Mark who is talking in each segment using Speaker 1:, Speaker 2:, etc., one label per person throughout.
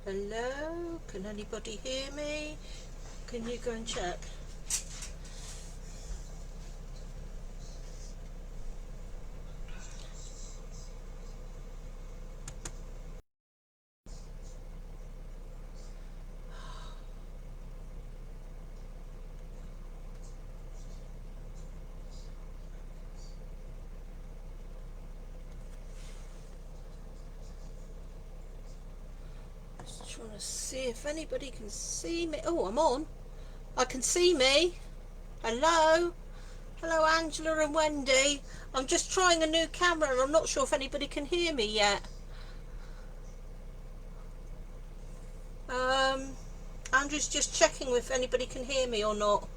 Speaker 1: Hello? Can anybody hear me? Can you go and check? Just trying to see if anybody can see me. Oh, I'm on. I can see me. Hello? Hello, Angela and Wendy. I'm just trying a new camera and I'm not sure if anybody can hear me yet. Andrew's just checking if anybody can hear me or not.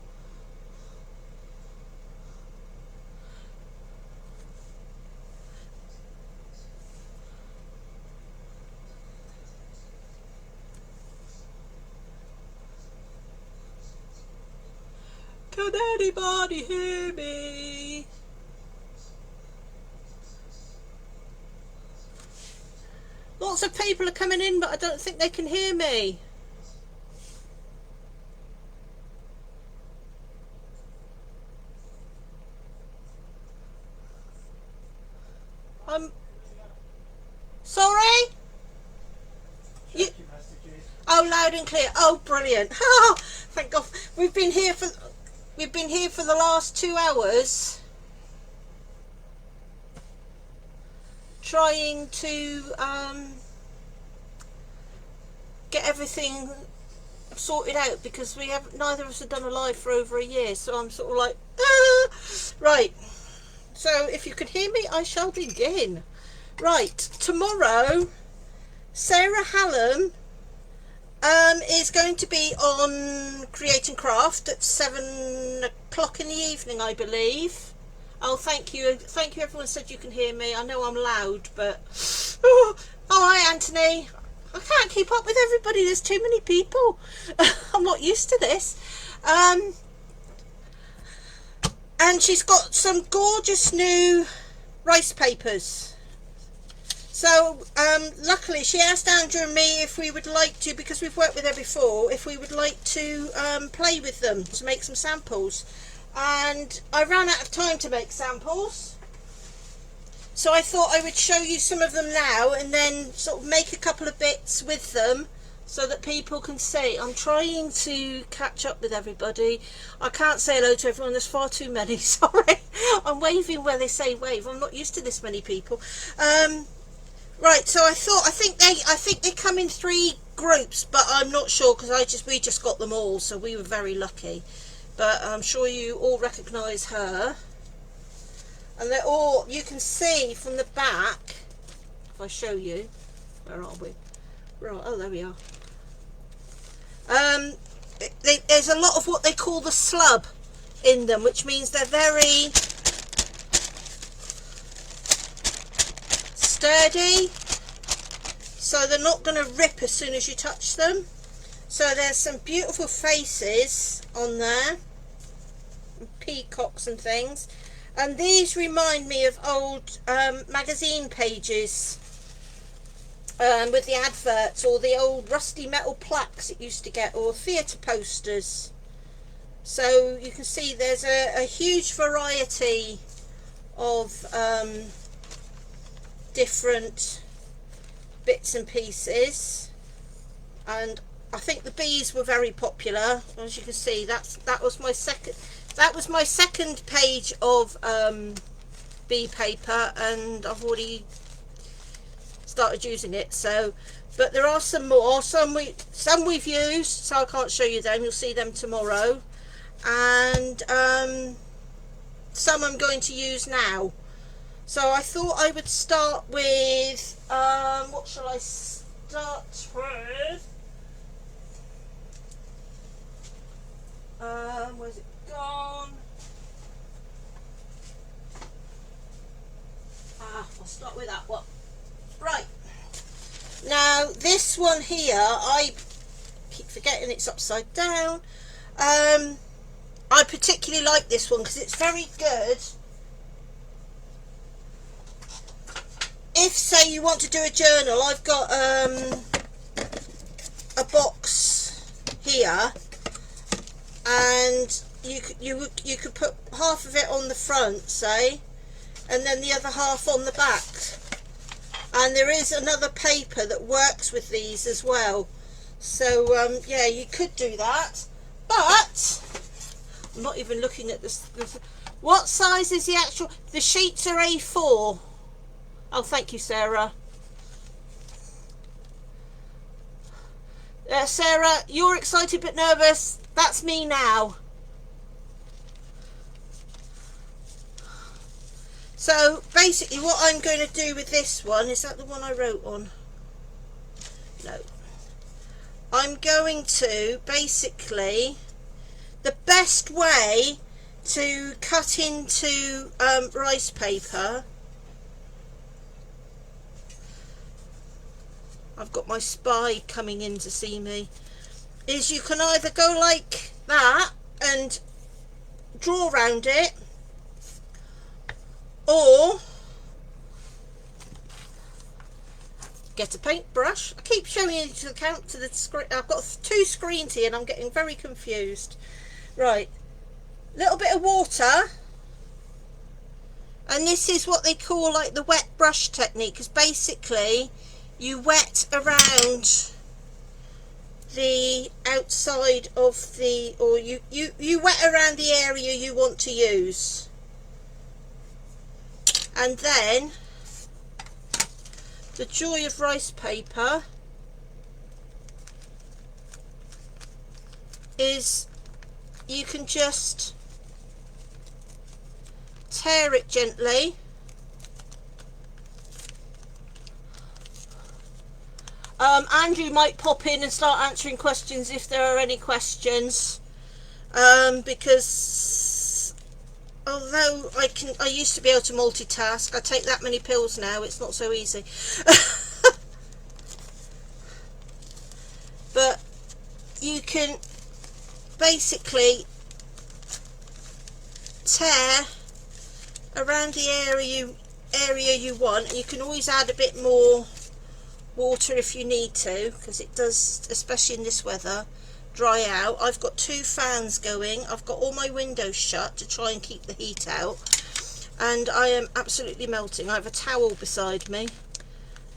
Speaker 1: Can anybody hear me? Lots of people are coming in, but I don't think they can hear me. I'm sorry? You... Oh, loud and clear. Oh, brilliant. Thank God. We've been here for the last 2 hours trying to get everything sorted out because neither of us have done a live for over a year, so I'm sort of like right. So if you could hear me, I shall begin. Right, tomorrow Sarah Hallam is going to be on Create and Craft at 7 o'clock in the evening, I believe. Oh, thank you everyone said you can hear me. I know I'm loud, but oh hi Anthony. I can't keep up with everybody, there's too many people. I'm not used to this. And she's got some gorgeous new rice papers. So luckily she asked Andrew and me if we would like to, because we've worked with her before, if we would like to play with them to make some samples. And I ran out of time to make samples, so I thought I would show you some of them now and then sort of make a couple of bits with them so that people can see. I'm trying to catch up with everybody. I can't say hello to everyone, there's far too many. Sorry, I'm waving where they say wave. I'm not used to this many people. Right, so I think they come in 3 groups, but I'm not sure because we just got them all, so we were very lucky. But I'm sure you all recognise her, and they're all, you can see from the back, if I show you, where are we? Right, oh there we are. There's a lot of what they call the slub in them, which means they're very sturdy, so they're not going to rip as soon as you touch them. So there's some beautiful faces on there, and peacocks and things, and these remind me of old magazine pages with the adverts, or the old rusty metal plaques it used to get, or theatre posters. So you can see there's a huge variety of different bits and pieces, and I think the bees were very popular. As you can see, that was my second page of bee paper, and I've already started using it. So, but there are some more. Some we've used, so I can't show you them. You'll see them tomorrow, and some I'm going to use now. So I thought I would start with what shall I start with? Where's it gone? I'll start with that one. Right, now this one here, I keep forgetting it's upside down. I particularly like this one because it's very good if, say, you want to do a journal. I've got here, and you could put half of it on the front, say, and then the other half on the back. And there is another paper that works with these as well. So yeah, you could do that. But I'm not even looking at this. What size is the actual? The sheets are A4. Oh, thank you, Sarah. Sarah, you're excited but nervous. That's me now. So basically what I'm going to do with this one, is that the one I wrote on? No. I'm going to basically, the best way to cut into rice paper, I've got my spy coming in to see me, is you can either go like that and draw around it, or get a paintbrush. I keep showing you to the screen. I've got two screens here and I'm getting very confused. Right, little bit of water, and this is what they call like the wet brush technique, because basically you wet around the outside of the, or you wet around the area you want to use, and then the joy of rice paper is you can just tear it gently. Andrew might pop in and start answering questions if there are any questions, because although I used to be able to multitask, I take that many pills now, it's not so easy. But you can basically tear around the area you want. You can always add a bit more water if you need to, because it does, especially in this weather, dry out. I've got 2 fans going. I've got all my windows shut to try and keep the heat out, and I am absolutely melting. I have a towel beside me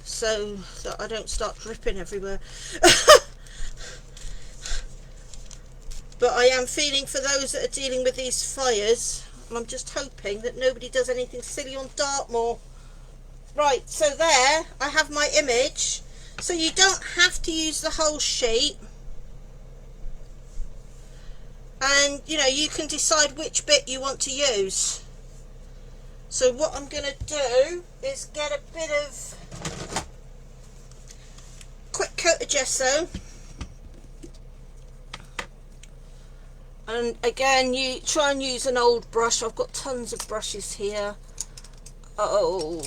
Speaker 1: so that I don't start dripping everywhere. But I am feeling for those that are dealing with these fires, and I'm just hoping that nobody does anything silly on Dartmoor. Right, so there I have my image. So you don't have to use the whole sheet, and you know, you can decide which bit you want to use. So what I'm going to do is get a bit of quick coat of gesso, and again you try and use an old brush. I've got tons of brushes here. Oh,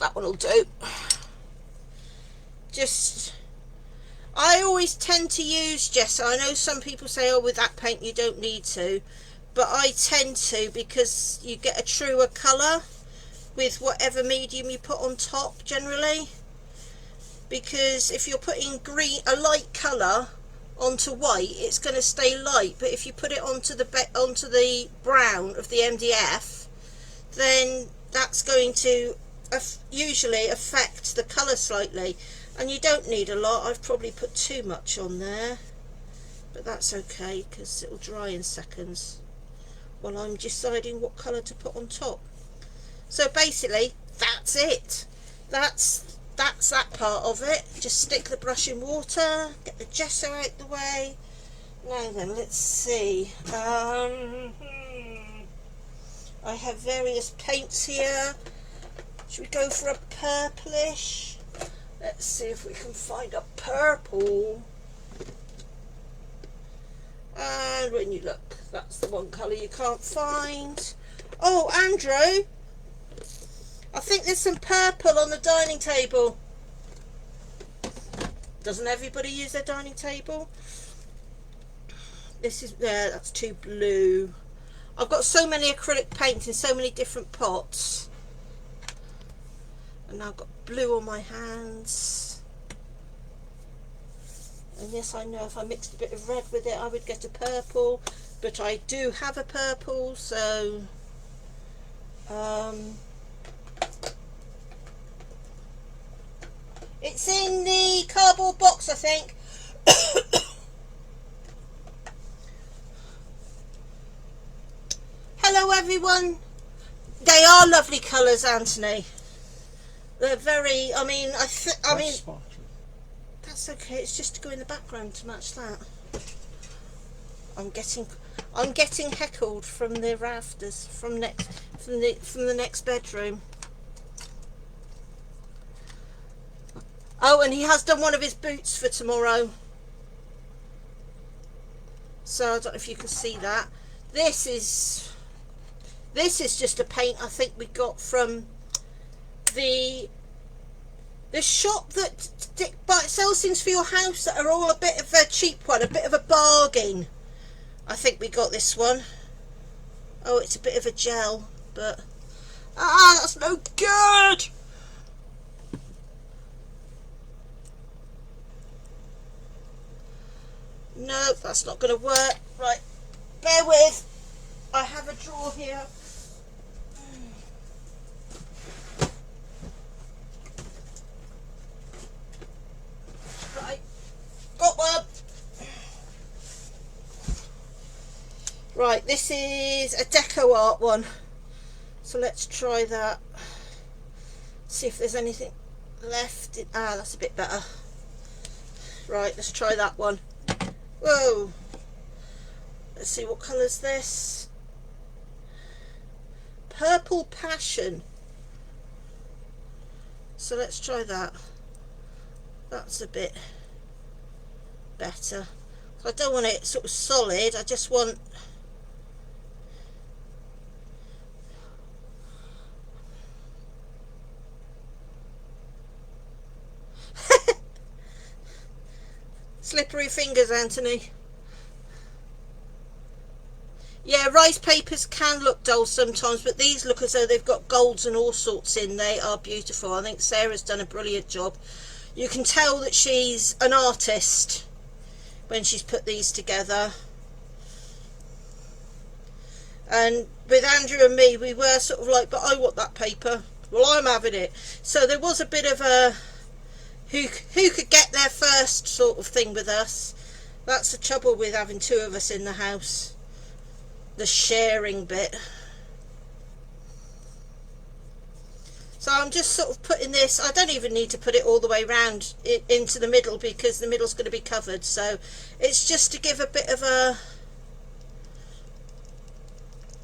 Speaker 1: that one will do. Just, I always tend to use gesso. I know some people say, oh, with that paint you don't need to, but I tend to, because you get a truer colour with whatever medium you put on top generally. Because if you're putting green, a light colour onto white, it's going to stay light, but if you put it onto the brown of the MDF, then that's going to usually affect the colour slightly. And you don't need a lot. I've probably put too much on there, but that's okay because it'll dry in seconds while I'm deciding what colour to put on top. So basically that's it. That's that part of it. Just stick the brush in water, get the gesso out the way. Now then, let's see. I have various paints here. Should we go for a purplish? Let's see if we can find a purple. And when you look, that's the one colour you can't find. Oh, Andrew, I think there's some purple on the dining table. Doesn't everybody use their dining table? This is, there, that's too blue. I've got so many acrylic paints in so many different pots. And now I've got blue on my hands. And yes, I know if I mixed a bit of red with it I would get a purple, but I do have a purple, so it's in the cardboard box, I think. Hello everyone. They are lovely colours, Anthony. They're very, I mean, that's okay, it's just to go in the background to match that. I'm getting heckled from the rafters from the next bedroom. Oh, and he has done one of his boots for tomorrow. So I don't know if you can see that. This is just a paint I think we got from the shop that sells things for your house that are all a bit of a cheap one, a bit of a bargain. I think we got this one. Oh, it's a bit of a gel, but that's no good. No, that's not going to work. Right, bear with. I have a drawer here. Right, got one. Right, this is a deco art one. So let's try that. See if there's anything left. That's a bit better. Right, let's try that one. Whoa. Let's see, what colour's this? Purple Passion. So let's try that. That's a bit better. I don't want it sort of solid, I just want slippery fingers, Anthony. Yeah, rice papers can look dull sometimes, but these look as though they've got golds and all sorts in. They are beautiful. I think Sarah's done a brilliant job. You can tell that she's an artist when she's put these together. And with Andrew and me, we were sort of like, but I want that paper. Well, I'm having it. So there was a bit of a who could get there first sort of thing with us. That's the trouble with having two of us in the house. The sharing bit. So I'm just sort of putting this, I don't even need to put it all the way round into the middle because the middle's going to be covered. So it's just to give a bit of a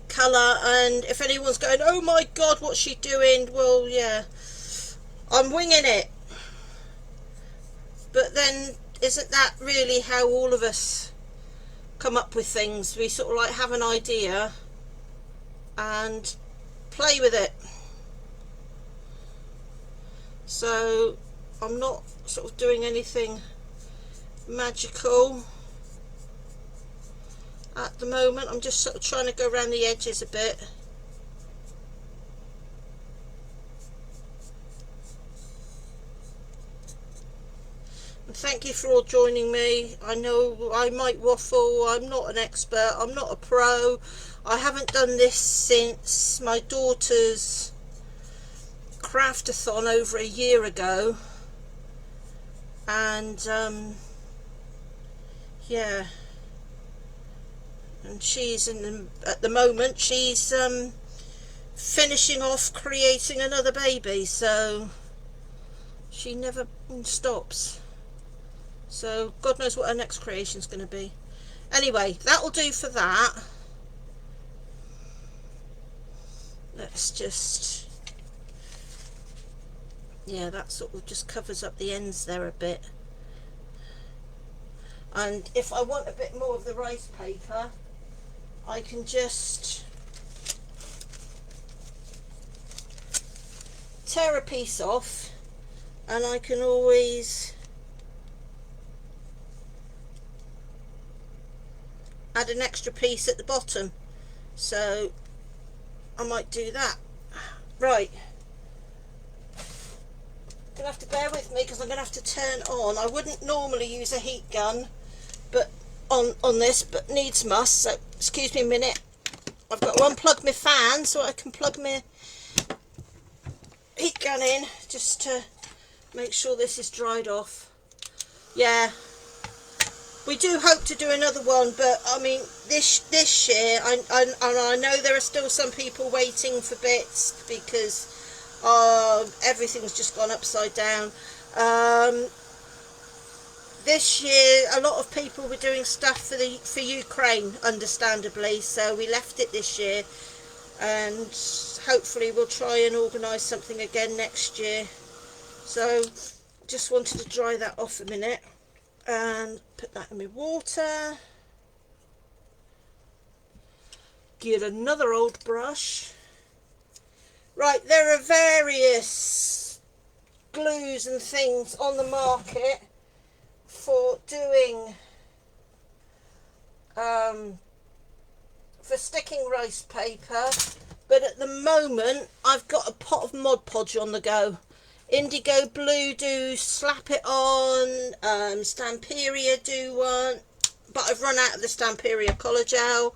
Speaker 1: colour, and if anyone's going, oh my god, what's she doing? Well, yeah, I'm winging it. But then isn't that really how all of us come up with things? We sort of like have an idea and play with it. So I'm not sort of doing anything magical at the moment. I'm just sort of trying to go around the edges a bit. And thank you for all joining me. I know I might waffle, I'm not an expert, I'm not a pro. I haven't done this since my daughter's craftathon over a year ago, and yeah, and she's at the moment she's finishing off creating another baby, so she never stops. So God knows what her next creation is going to be. Anyway, that'll do for that. Let's just, yeah, that sort of just covers up the ends there a bit. And if I want a bit more of the rice paper, I can just tear a piece off, and I can always add an extra piece at the bottom. So I might do that. Right. Gonna have to bear with me because I'm gonna have to turn on. I wouldn't normally use a heat gun, but on this, but needs must. So excuse me a minute. I've got to unplug my fan so I can plug my heat gun in just to make sure this is dried off. Yeah, we do hope to do another one, but I mean this year I know there are still some people waiting for bits because everything's just gone upside down. This year a lot of people were doing stuff for Ukraine, understandably, so we left it this year, and hopefully we'll try and organise something again next year. So just wanted to dry that off a minute and put that in my water. Get another old brush. Right, there are various glues and things on the market for doing for sticking rice paper, but at the moment I've got a pot of Mod Podge on the go. Indigo Blue do Slap It On, Stamperia do one, but I've run out of the Stamperia colour gel.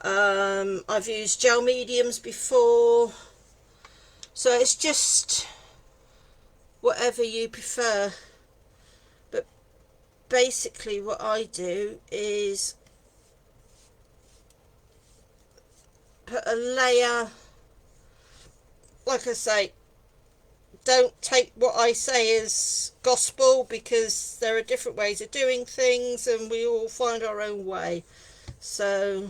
Speaker 1: I've used gel mediums before, so it's just whatever you prefer. But basically what I do is put a layer, like I say, don't take what I say as gospel, because there are different ways of doing things and we all find our own way. So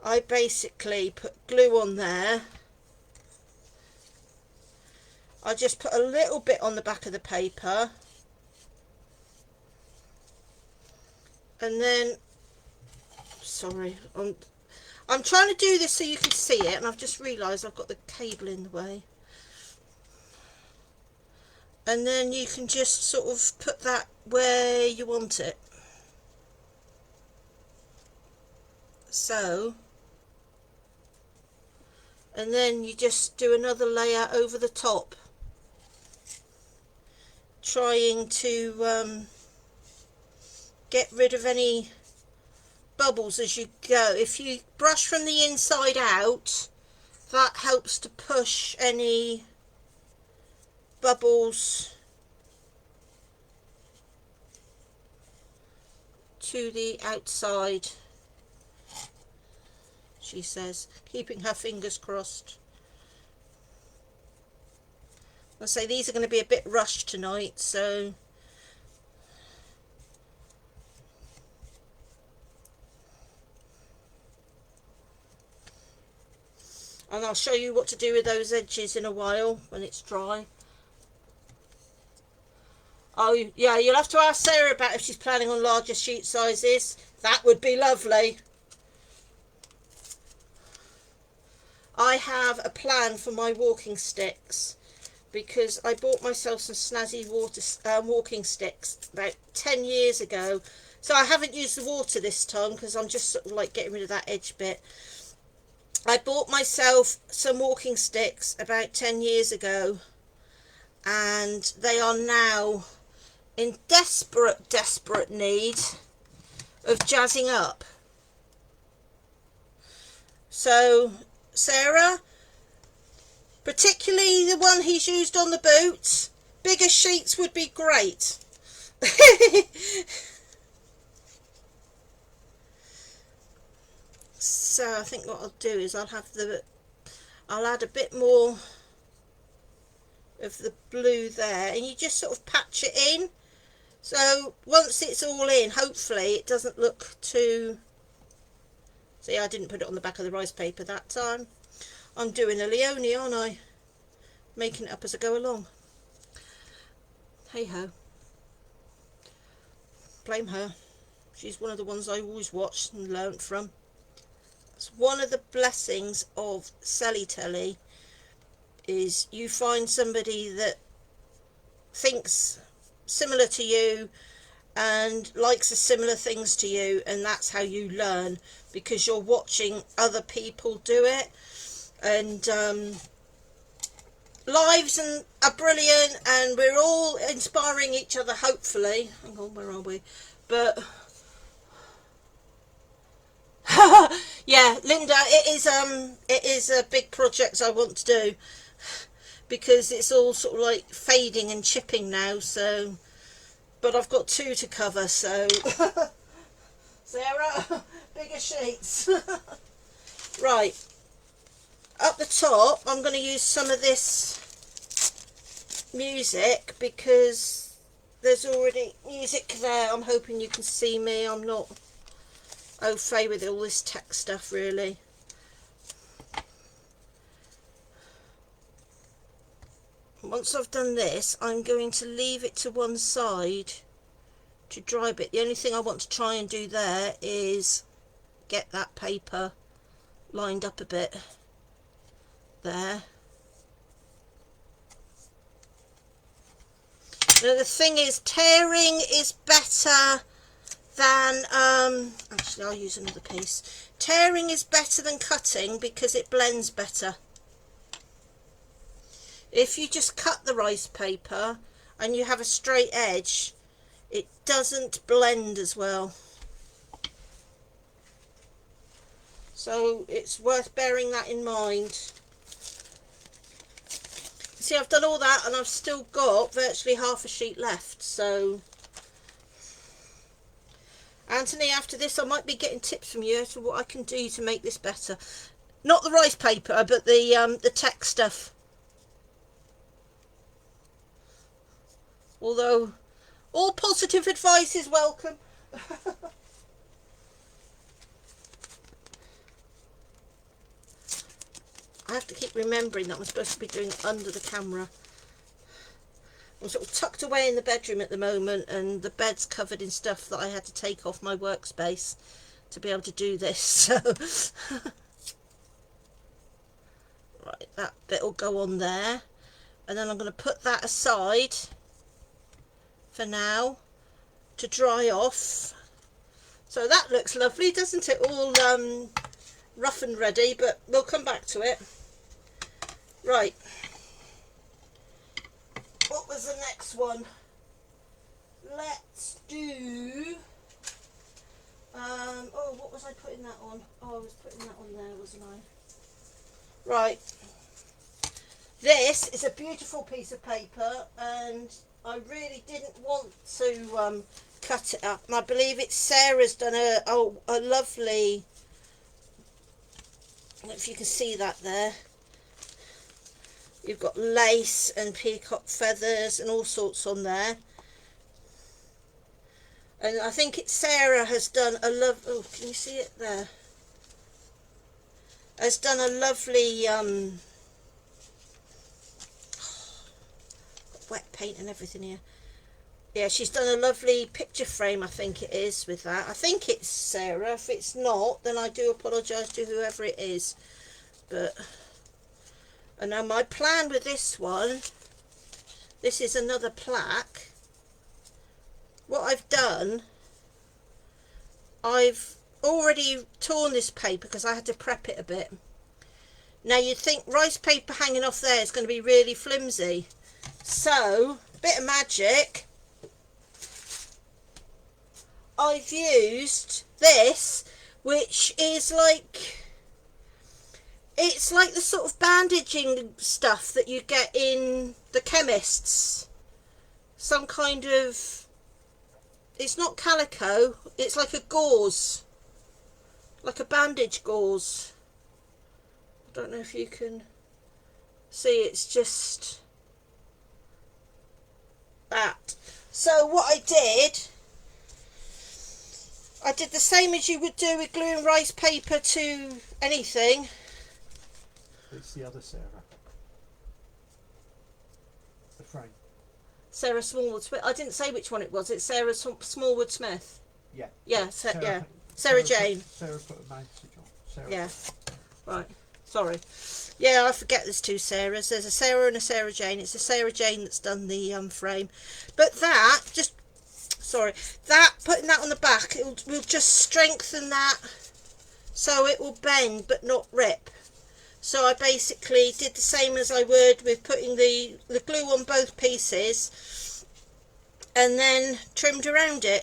Speaker 1: I basically put glue on there. I just put a little bit on the back of the paper, and then, sorry, I'm trying to do this so you can see it, and I've just realised I've got the cable in the way. And then you can just sort of put that where you want it. So, and then you just do another layer over the top, trying to get rid of any bubbles as you go. If you brush from the inside out, that helps to push any bubbles to the outside, she says, keeping her fingers crossed. I'll say these are going to be a bit rushed tonight, so and I'll show you what to do with those edges in a while when it's dry. Oh yeah, you'll have to ask Sarah about if she's planning on larger sheet sizes. That would be lovely. I have a plan for my walking sticks, because I bought myself some snazzy walking sticks about 10 years ago. So I haven't used the water this time because I'm just sort of like getting rid of that edge bit. I bought myself some walking sticks about 10 years ago, and they are now in desperate need of jazzing up. So Sarah, particularly the one he's used on the boots, bigger sheets would be great. So I think what I'll do is I'll add a bit more of the blue there, and you just sort of patch it in. So once it's all in, hopefully it doesn't look too... See, I didn't put it on the back of the rice paper that time. I'm doing a Leonie, aren't I? Making it up as I go along. Hey ho. Blame her. She's one of the ones I always watched and learnt from. It's one of the blessings of Sally Telly, is you find somebody that thinks similar to you and likes the similar things to you, and that's how you learn, because you're watching other people do it. And lives and are brilliant, and we're all inspiring each other, hopefully. Hang on, where are we? But yeah, Linda, it is a big project I want to do, because it's all sort of like fading and chipping now, so, but I've got 2 to cover, so Sarah, bigger sheets. Right, up the top I'm going to use some of this music, because there's already music there. I'm hoping you can see me. I'm not au fait with all this tech stuff, really. Once I've done this, I'm going to leave it to one side to dry a bit. The only thing I want to try and do there is get that paper lined up a bit there. Now the thing is, tearing is better than actually I'll use another piece. Tearing is better than cutting because it blends better. If you just cut the rice paper and you have a straight edge, it doesn't blend as well. So it's worth bearing that in mind. See, I've done all that and I've still got virtually half a sheet left. So Anthony, after this I might be getting tips from you as to what I can do to make this better. Not the rice paper, but the tech stuff. Although all positive advice is welcome. I have to keep remembering that I'm supposed to be doing it under the camera. I'm sort of tucked away in the bedroom at the moment, and the bed's covered in stuff that I had to take off my workspace to be able to do this. So right, that bit will go on there, and then I'm going to put that aside for now to dry off. So that looks lovely, doesn't it? All rough and ready, but we'll come back to it. Right, what was the next one? Let's do oh, what was I putting that on? Oh, I was putting that on there, wasn't I? Right, this is a beautiful piece of paper, and I really didn't want to cut it up, and I believe it's Sarah's done a lovely, I don't know if you can see that there. You've got lace and peacock feathers and all sorts on there. And I think it's Sarah has done a oh, can you see it there? Has done a lovely wet paint and everything here. Yeah, she's done a lovely picture frame, I think it is, with that. I think it's Sarah. If it's not, then I do apologise to whoever it is. But, and now my plan with this one, this is another plaque. What I've done, I've already torn this paper because I had to prep it a bit. Now you'd think rice paper hanging off there is going to be really flimsy. So, bit of magic. I've used this, which is like, it's like the sort of bandaging stuff that you get in the chemists. Some kind of, it's not calico, it's like a gauze, like a bandage gauze. I don't know if you can see, it's just that. So what I did the same as you would do with gluing rice paper to anything.
Speaker 2: It's the other Sarah. The frame.
Speaker 1: Sarah Smallwood Smith. I didn't say which one it was. It's Sarah Smallwood Smith.
Speaker 2: Yeah.
Speaker 1: Yeah, Sarah Jane.
Speaker 2: Sarah put a message on. Sarah.
Speaker 1: Yeah. Right. Sorry. Yeah, I forget there's 2 Sarahs. There's a Sarah and a Sarah Jane. It's a Sarah Jane that's done the frame. But that, just, sorry, that, putting that on the back, will just strengthen that so it will bend but not rip. So I basically did the same as I would with putting the glue on both pieces and then trimmed around it.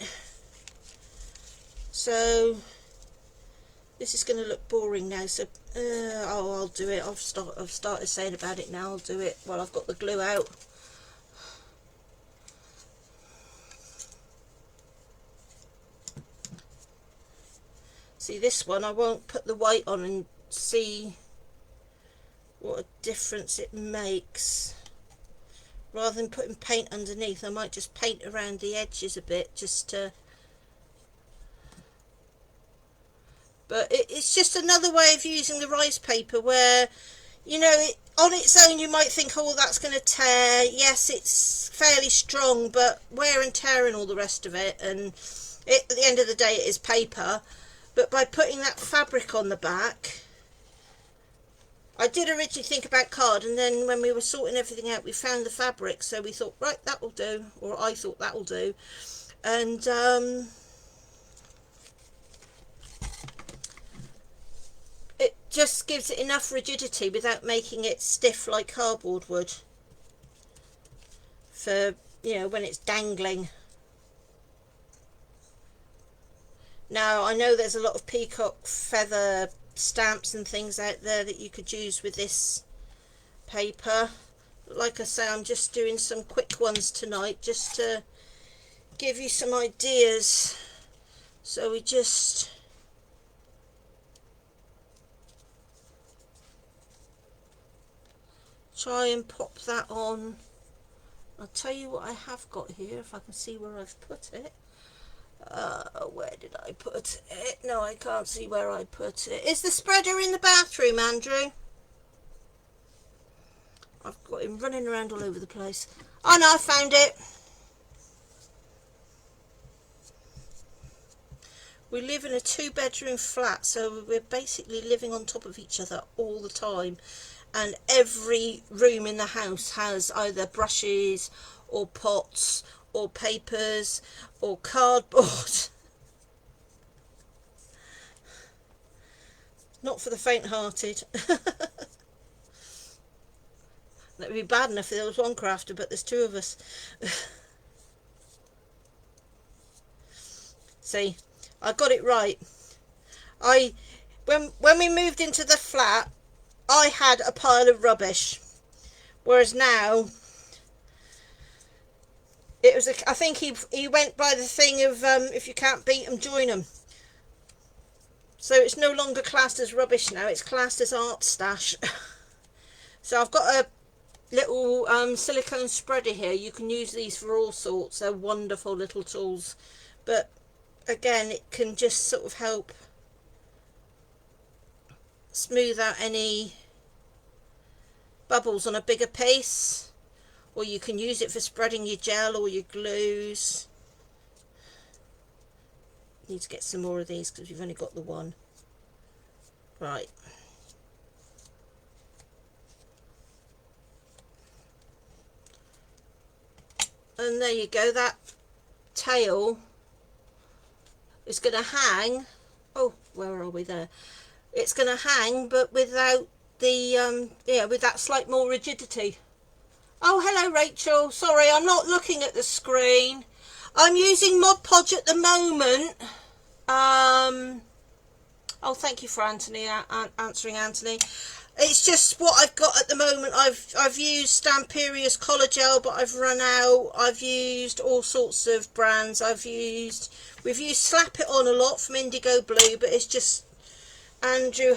Speaker 1: So this is going to look boring now, so I'll do it. I've started saying about it now. I'll do it while I've got the glue out. See, this one I won't put the white on and see what a difference it makes. Rather than putting paint underneath, I might just paint around the edges a bit, just to... But it's just another way of using the rice paper where, you know, on its own you might think, oh, that's going to tear. Yes, it's fairly strong, but wear and tear and all the rest of it. And at the end of the day, it is paper. But by putting that fabric on the back, I did originally think about card, and then when we were sorting everything out, we found the fabric, so we thought, right, that will do, or I thought that will do. And it just gives it enough rigidity without making it stiff like cardboard would for, you know, when it's dangling. Now, I know there's a lot of peacock feather stamps and things out there that you could use with this paper. Like I say, I'm just doing some quick ones tonight just to give you some ideas. So we just try and pop that on. I'll tell you what I have got here, if I can see where I've put it. Where did I put it? No, I can't see where I put it. Is the spreader in the bathroom, Andrew? I've got him running around all over the place. Oh no, I found it. We live in a 2-bedroom flat, so we're basically living on top of each other all the time. And every room in the house has either brushes or pots or papers or cardboard. Not for the faint-hearted. That would be bad enough if there was one crafter, but there's 2 of us. See, I got it right. When we moved into the flat, I had a pile of rubbish, whereas now it was I think he went by the thing of if you can't beat them, join them. So it's no longer classed as rubbish now, it's classed as art stash. So I've got a little silicone spreader here. You can use these for all sorts. They're wonderful little tools, but again, it can just sort of help smooth out any bubbles on a bigger piece. Or you can use it for spreading your gel or your glues. Need to get some more of these because we've only got the one. Right. And there you go. That tail is going to hang. Oh, where are we there? It's going to hang, but without the with that slight more rigidity. Oh, hello, Rachel. Sorry, I'm not looking at the screen. I'm using Mod Podge at the moment. Oh, thank you for Anthony answering, Anthony. It's just what I've got at the moment. I've used Stamperia's Collar Gel, but I've run out. I've used all sorts of brands. We've used Slap It On a lot from Indigo Blue, but it's just Andrew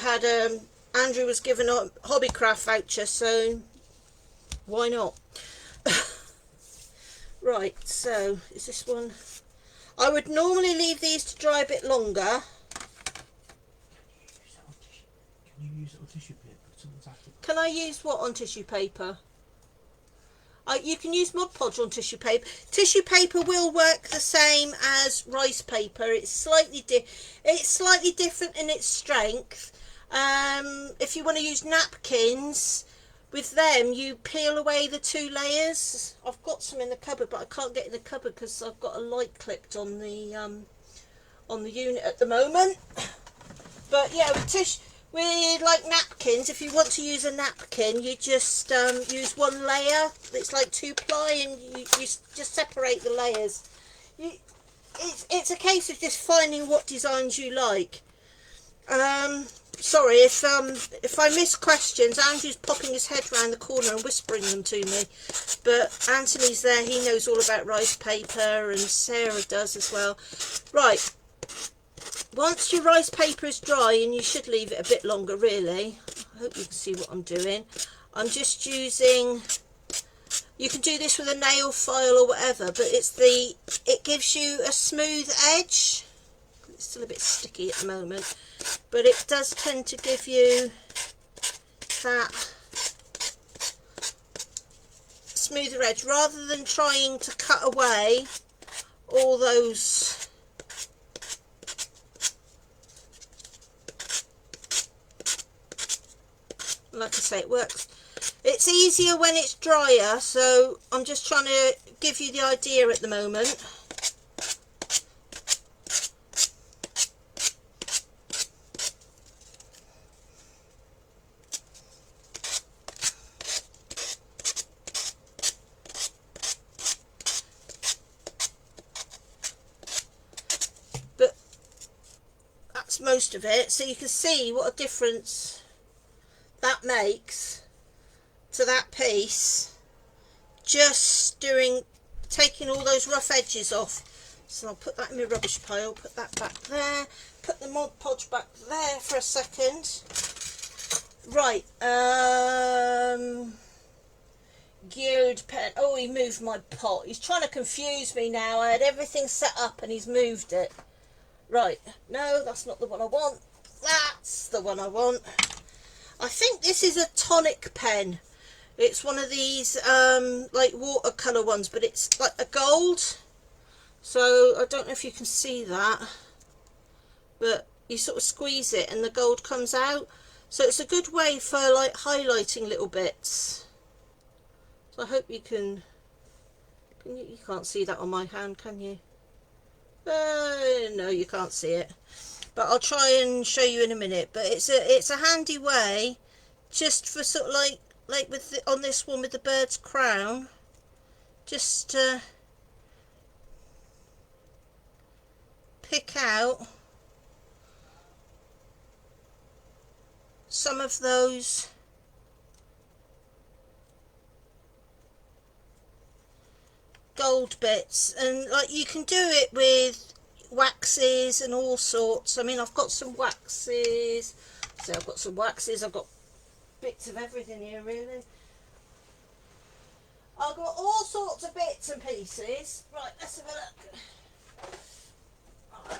Speaker 1: was given a Hobbycraft voucher, so why not? Right, so is this one? I would normally leave these to dry a bit longer.
Speaker 2: Can you use it on tissue paper?
Speaker 1: Can I use what on tissue paper? You can use Mod Podge on tissue paper. Tissue paper will work the same as rice paper. It's slightly different in its strength. If you want to use napkins, with them you peel away the 2 layers. I've got some in the cupboard, but I can't get in the cupboard because I've got a light clipped on the unit at the moment. But yeah, With like napkins, if you want to use a napkin, you just use one layer. It's like 2-ply, and you just separate the layers. It's a case of just finding what designs you like. Sorry if I miss questions. Andrew's popping his head round the corner and whispering them to me, but Anthony's there. He knows all about rice paper, and Sarah does as well. Right, once your rice paper is dry, and you should leave it a bit longer really. I hope you can see what I'm doing. I'm just using, you can do this with a nail file or whatever, but it gives you a smooth edge. It's still a bit sticky at the moment, but it does tend to give you that smoother edge, rather than trying to cut away all those like I say, it works. It's easier when it's drier, so I'm just trying to give you the idea at the moment. But that's most of it, so you can see what a difference that makes to that piece, just taking all those rough edges off. So I'll put that in my rubbish pile, put that back there, put the Mod Podge back there for a second. Right, guild pen. Oh, he moved my pot. He's trying to confuse me now. I had everything set up and he's moved it. Right, no, that's not the one I want. That's the one I want. I think this is a tonic pen. It's one of these like watercolour ones, but it's like a gold. So I don't know if you can see that, but you sort of squeeze it and the gold comes out. So it's a good way for like highlighting little bits. So I hope you can you can't see that on my hand, can you? No, you can't see it. But I'll try and show you in a minute. But it's a handy way, just for sort of like with on this one with the bird's crown, just to pick out some of those gold bits, and like you can do it with waxes and all sorts. I mean, I've got some waxes, so I've got some waxes, I've got bits of everything here really. I've got all sorts of bits and pieces. Right, let's have a look.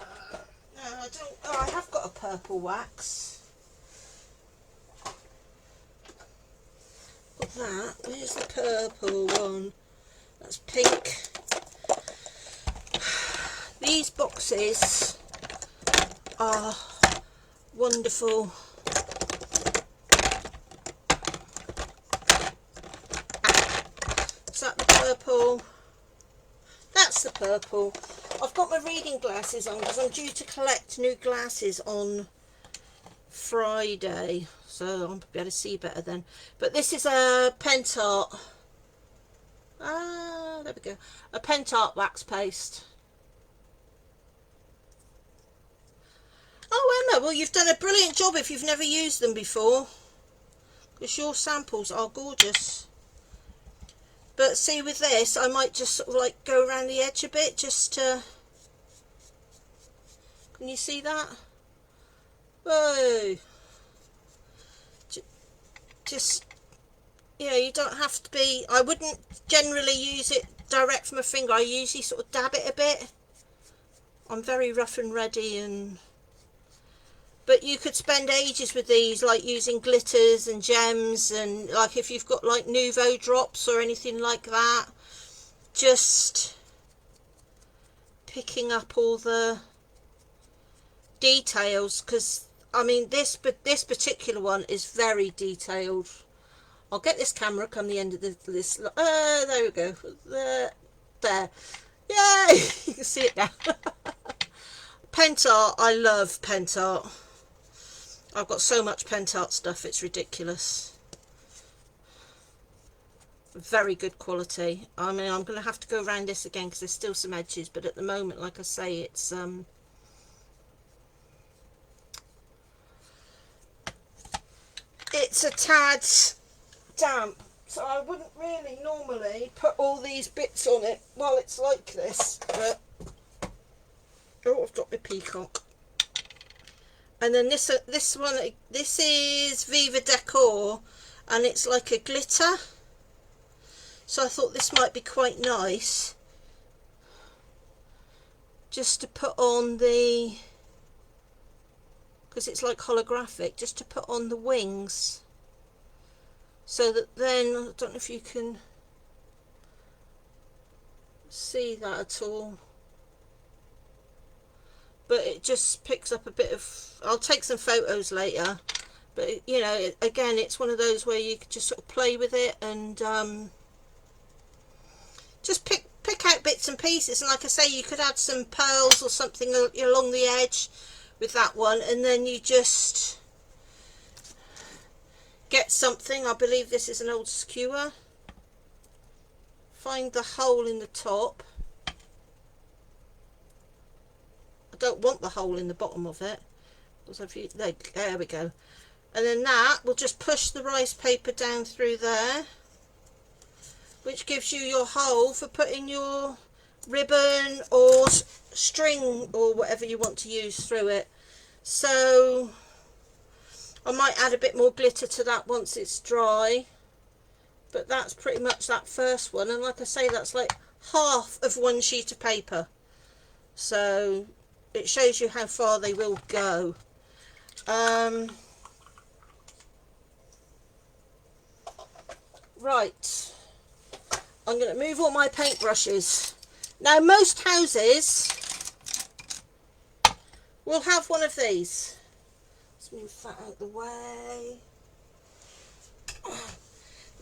Speaker 1: No, I don't. Oh, I have got a purple wax. Got that. Where's the purple one? That's pink. These boxes are wonderful. Is that the purple? That's the purple. I've got my reading glasses on because I'm due to collect new glasses on Friday, so I'll be able to see better then. But this is a Pentart. Ah, there we go. A Pentart wax paste. Oh, Emma, well, you've done a brilliant job if you've never used them before, because your samples are gorgeous. But see, with this, I might just sort of like go around the edge a bit, just to... Can you see that? Whoa! Just, you know, you don't have to be... I wouldn't generally use it direct from a finger. I usually sort of dab it a bit. I'm very rough and ready, and... But you could spend ages with these, like using glitters and gems, and like if you've got like Nouveau drops or anything like that, just picking up all the details, because I mean this particular one is very detailed. I'll get this camera come the end of this. There we go. There. Yay! You can see it now. Pentart. I love Pentart. I've got so much Pentart stuff, it's ridiculous. Very good quality. I mean, I'm going to have to go around this again because there's still some edges, but at the moment, like I say, it's a tad damp, so I wouldn't really normally put all these bits on it while it's like this, but oh, I've got my peacock. And then this one, this is Viva Decor, and it's like a glitter, so I thought this might be quite nice just to put on the, because it's like holographic, just to put on the wings, so that then, I don't know if you can see that at all, but it just picks up a bit of, I'll take some photos later, but you know, again, it's one of those where you can just sort of play with it and just pick out bits and pieces. And like I say, you could add some pearls or something along the edge with that one, and then you just get something. I believe this is an old skewer. Find the hole in the top. I don't want the hole in the bottom of it. There we go. And then that will just push the rice paper down through there, which gives you your hole for putting your ribbon or string or whatever you want to use through it. So I might add a bit more glitter to that once it's dry, but that's pretty much that first one. And like I say, that's like half of one sheet of paper, so it shows you how far they will go. Right, I'm going to move all my paintbrushes. Now, most houses will have one of these. Let's move that out of the way.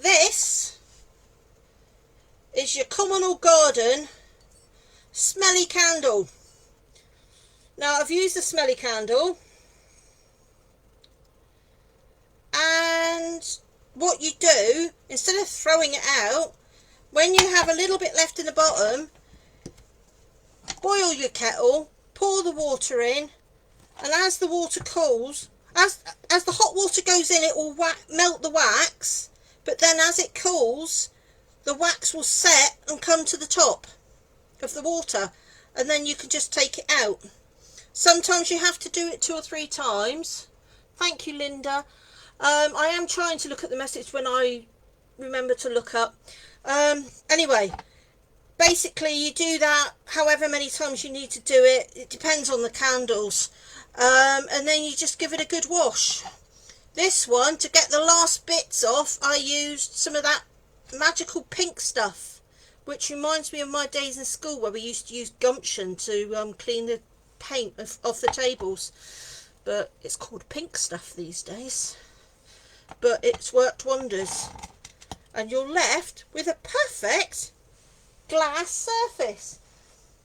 Speaker 1: This is your common or garden smelly candle. Now, I've used the smelly candle, and what you do, instead of throwing it out, when you have a little bit left in the bottom, boil your kettle, pour the water in, and as the water cools, as the hot water goes in, it will melt the wax, but then as it cools, the wax will set and come to the top of the water, and then you can just take it out. Sometimes you have to do it 2 or 3 times. Thank you, Linda. I am trying to look at the message when I remember to look up. Anyway, basically you do that however many times you need to do it. It depends on the candles. And then you just give it a good wash. This one, to get the last bits off, I used some of that magical pink stuff, which reminds me of my days in school where we used to use gumption to clean the paint off the tables. But it's called pink stuff these days. But it's worked wonders. And you're left with a perfect glass surface.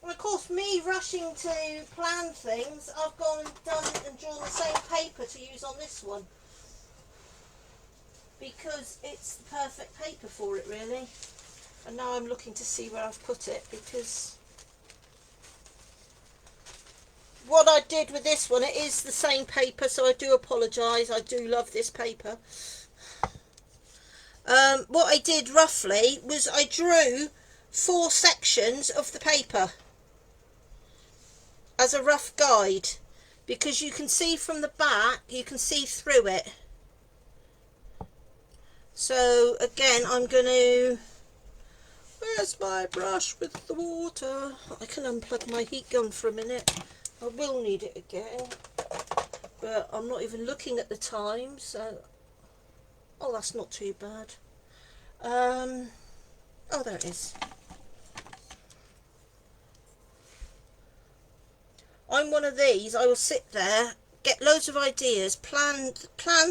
Speaker 1: And of course, me rushing to plan things, I've gone and done and drawn the same paper to use on this one, because it's the perfect paper for it, really. And now I'm looking to see where I've put it, because what I did with this one, it is the same paper, so I do apologise. I do love this paper. What I did roughly was I drew 4 sections of the paper as a rough guide, because you can see from the back, you can see through it. So again, I'm going to, where's my brush with the water? I can unplug my heat gun for a minute. I will need it again, but I'm not even looking at the time, so, oh, that's not too bad. Oh, there it is. I'm one of these, I will sit there, get loads of ideas, plan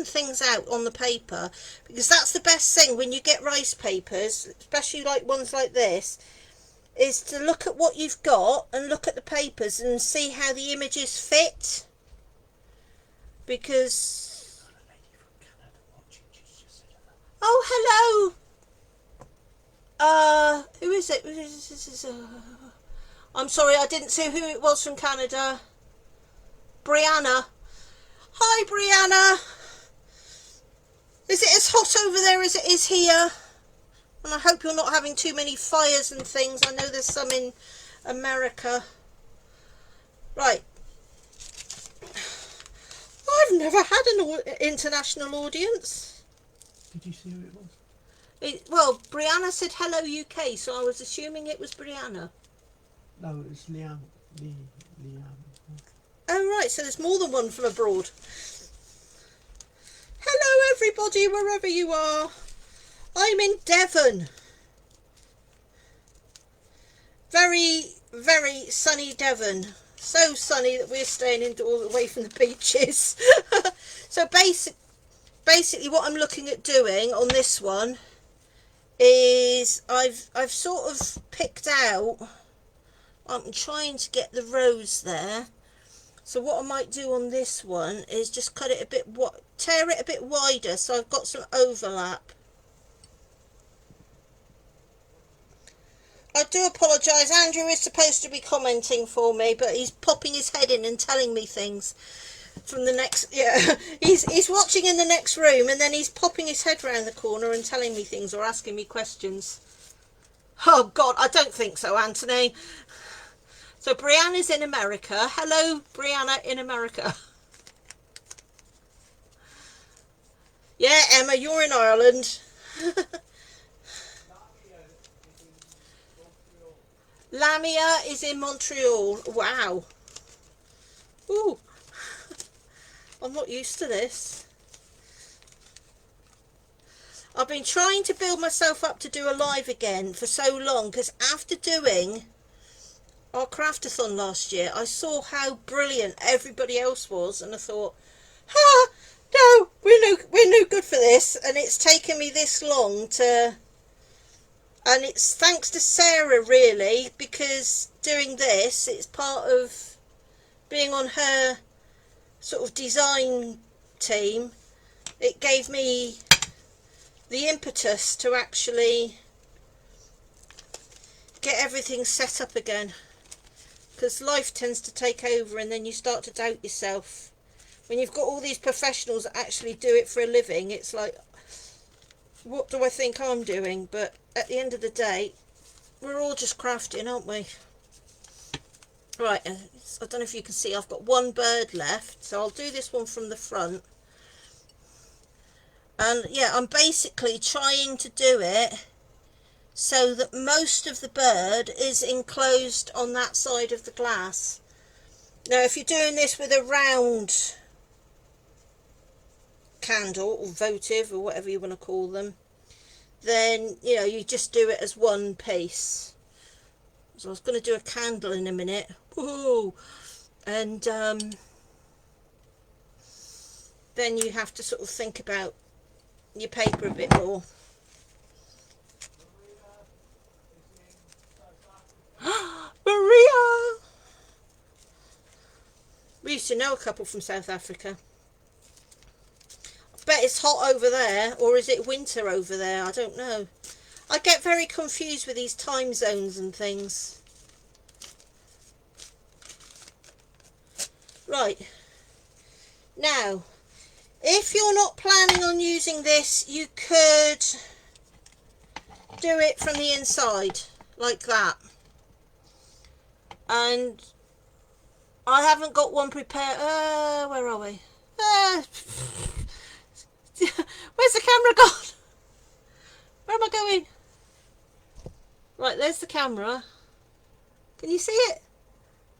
Speaker 1: things out on the paper, because that's the best thing when you get rice papers, especially like ones like this, is to look at what you've got and look at the papers and see how the images fit. because...
Speaker 2: Got a lady from Canada watching. She's just said hello.
Speaker 1: Oh, hello! Who is it? I'm sorry, I didn't see who it was from Canada. Brianna. Hi, Brianna! Is it as hot over there as it is here? And I hope you're not having too many fires and things. I know there's some in America. Right. I've never had an international audience.
Speaker 2: Did you see who it was?
Speaker 1: Well, Brianna said hello UK, so I was assuming it was Brianna.
Speaker 2: No, it was Liam.
Speaker 1: Oh right, so there's more than one from abroad. Hello everybody, wherever you are. I'm in Devon. Very, very sunny Devon. So sunny that we're staying indoors away from the beaches. So basically what I'm looking at doing on this one is I've sort of picked out, I'm trying to get the rose there. So what I might do on this one is just cut it a bit, tear it a bit wider so I've got some overlap. I do apologise, Andrew is supposed to be commenting for me, but he's popping his head in and telling me things from the next, yeah, he's watching in the next room and then he's popping his head round the corner and telling me things or asking me questions. Oh God, I don't think so, Anthony. So Brianna's in America. Hello, Brianna in America. Yeah, Emma, you're in Ireland. Lamia is in Montreal. Wow. Ooh. I'm not used to this. I've been trying to build myself up to do a live again for so long, because after doing our craftathon last year, I saw how brilliant everybody else was, and I thought, no, we're no good for this. And it's taken me this long to, and it's thanks to Sarah really, because doing this, it's part of being on her sort of design team. It gave me the impetus to actually get everything set up again, because life tends to take over and then you start to doubt yourself. When you've got all these professionals that actually do it for a living, it's like, what do I think I'm doing? But at the end of the day, we're all just crafting, aren't we? Right, I don't know if you can see, I've got one bird left, so I'll do this one from the front. And yeah, I'm basically trying to do it so that most of the bird is enclosed on that side of the glass. Now, if you're doing this with a round candle or votive or whatever you want to call them, then, you know, you just do it as one piece. So I was going to do a candle in a minute. Woohoo! And then you have to sort of think about your paper a bit more. Maria! We used to know a couple from South Africa. I bet it's hot over there, or is it winter over there? I don't know. I get very confused with these time zones and things. Right. Now, if you're not planning on using this, you could do it from the inside, like that. And I haven't got one prepared. Where are we? Where's the camera gone? Where am I going? Right, there's the camera. Can you see it?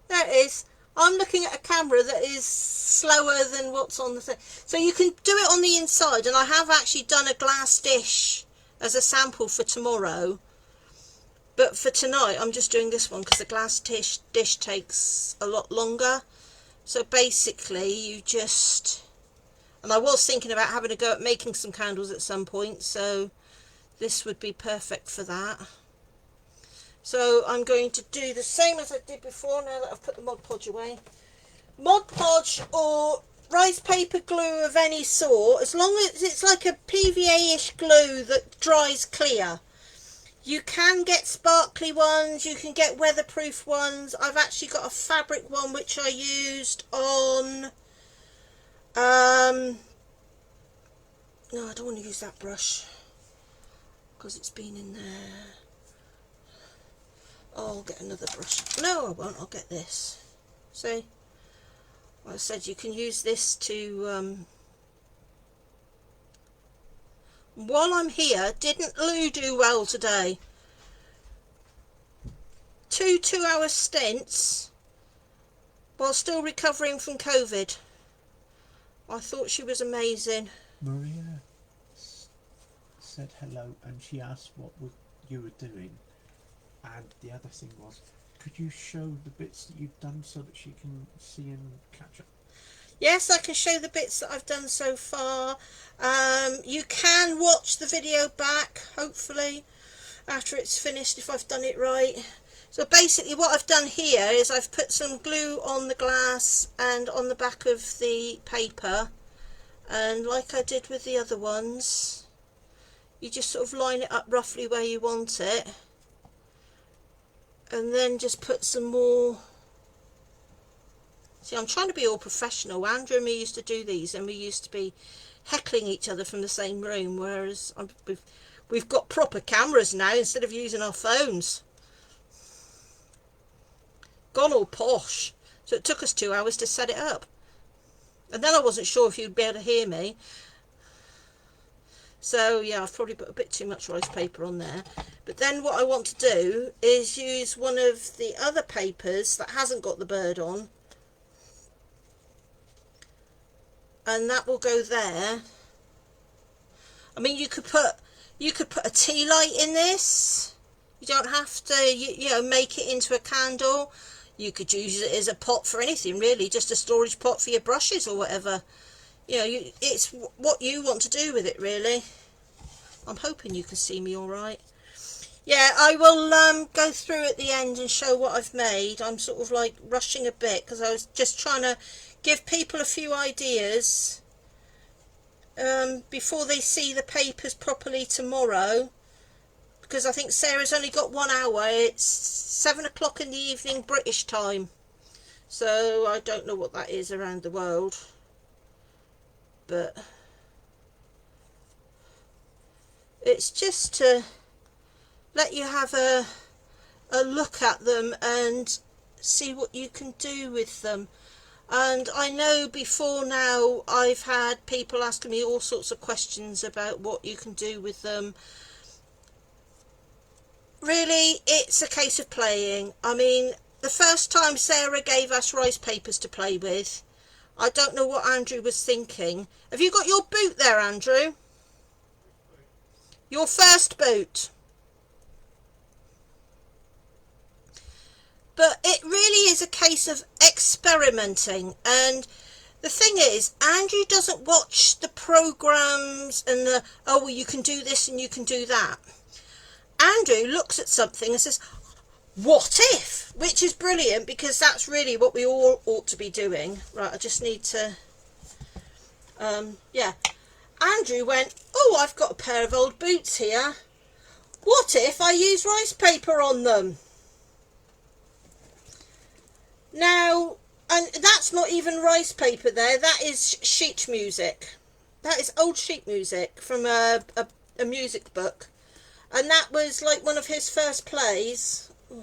Speaker 1: There it is. I'm looking at a camera that is slower than what's on the thing. So you can do it on the inside, and I have actually done a glass dish as a sample for tomorrow. But for tonight, I'm just doing this one because the glass dish takes a lot longer. So basically, you just... And I was thinking about having a go at making some candles at some point, so this would be perfect for that. So I'm going to do the same as I did before now that I've put the Mod Podge away. Mod Podge or rice paper glue of any sort, as long as it's like a PVA-ish glue that dries clear. You can get sparkly ones, you can get weatherproof ones. I've actually got a fabric one which I used on no, I don't want to use that brush because it's been in there. I'll get another brush. No, I won't. I'll get this. See? Well, I said you can use this to... While I'm here, didn't Lou do well today? 2 2-hour stints while still recovering from COVID. I thought she was amazing.
Speaker 2: Maria said hello and she asked what you were doing. And the other thing was, could you show the bits that you've done so that she can see and catch up?
Speaker 1: Yes, I can show the bits that I've done so far. You can watch the video back, hopefully, after it's finished, if I've done it right. So basically what I've done here is I've put some glue on the glass and on the back of the paper. And like I did with the other ones, you just sort of line it up roughly where you want it. And then just put some more. See, I'm trying to be all professional. Andrew and me used to do these and we used to be heckling each other from the same room, whereas we've got proper cameras now instead of using our phones. Gone all posh. So it took us 2 hours to set it up. And then I wasn't sure if you'd be able to hear me. So yeah, I've probably put a bit too much rice paper on there. But then what I want to do is use one of the other papers that hasn't got the bird on. And that will go there. I mean, you could put a tea light in this. You don't have to, you know, make it into a candle. You could use it as a pot for anything, really, just a storage pot for your brushes or whatever. You know, it's what you want to do with it, really. I'm hoping you can see me all right. Yeah, I will go through at the end and show what I've made. I'm sort of like rushing a bit because I was just trying to give people a few ideas before they see the papers properly tomorrow. Because I think Sarah's only got 1 hour. It's 7 o'clock in the evening British time. So I don't know what that is around the world. But it's just to let you have a look at them and see what you can do with them. And I know before now I've had people asking me all sorts of questions about what you can do with them. Really, it's a case of playing. I mean, the first time Sarah gave us rice papers to play with, I don't know what Andrew was thinking. Have you got your boot there, Andrew? Your first boot. But it really is a case of experimenting. And the thing is, Andrew doesn't watch the programs and the, oh, well, you can do this and you can do that. Andrew looks at something and says, what if? Which is brilliant, because that's really what we all ought to be doing. Right, I just need to, yeah. Andrew went, oh, I've got a pair of old boots here. What if I use rice paper on them? Now, and that's not even rice paper there, that is sheet music. That is old sheet music from a music book. And that was like one of his first plays. Oh,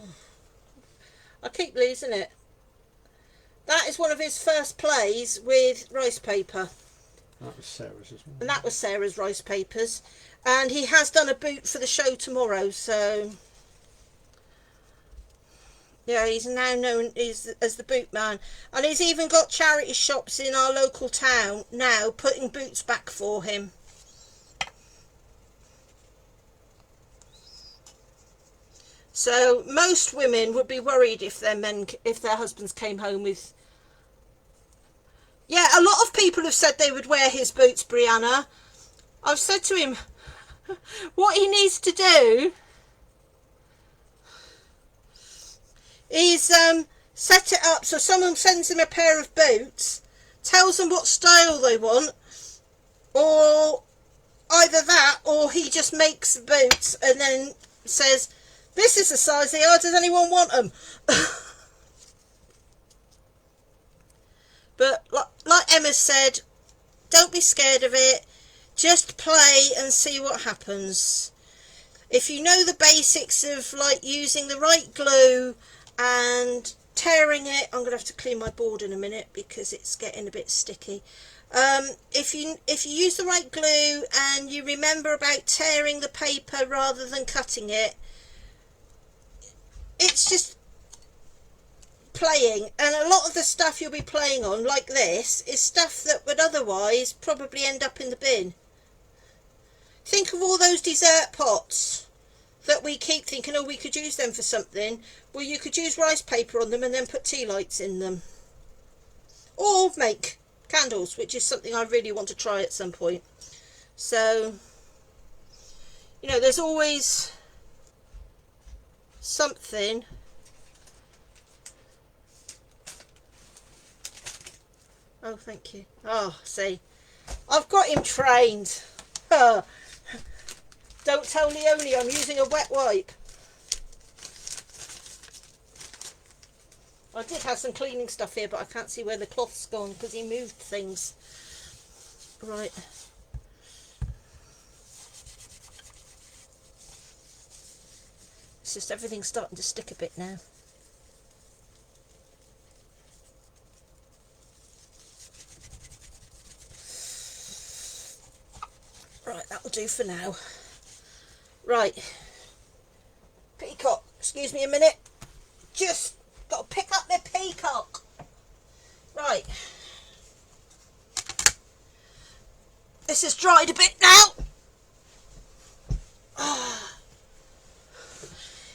Speaker 1: I keep losing it. That is one of his first plays with rice paper.
Speaker 2: That was Sarah's as well.
Speaker 1: And that was Sarah's rice papers. And he has done a boot for the show tomorrow, so... yeah, he's now known as the boot man. And he's even got charity shops in our local town now putting boots back for him. So most women would be worried if their husbands came home with... yeah, a lot of people have said they would wear his boots, Brianna. I've said to him, what he needs to do is set it up so someone sends him a pair of boots, tells them what style they want, or either that, or he just makes the boots and then says, this is the size they are, does anyone want them? But like Emma said, don't be scared of it, just play and see what happens. If you know the basics of like using the right glue and tearing it, I'm going to have to clean my board in a minute because it's getting a bit sticky. If you use the right glue and you remember about tearing the paper rather than cutting it, it's just playing. And a lot of the stuff you'll be playing on, like this, is stuff that would otherwise probably end up in the bin. Think of all those dessert pots that we keep thinking, oh, we could use them for something. Well, you could use rice paper on them and then put tea lights in them. Or make candles, which is something I really want to try at some point. So, you know, there's always something. Oh, thank you. Oh, see, I've got him trained. Don't tell Leonie I'm using a wet wipe. I did have some cleaning stuff here, but I can't see where the cloth's gone because he moved things. Right. It's just everything's starting to stick a bit now. Right, that'll do for now. Right. Peacock, excuse me a minute. Just got to pick up my peacock. Right. This has dried a bit now.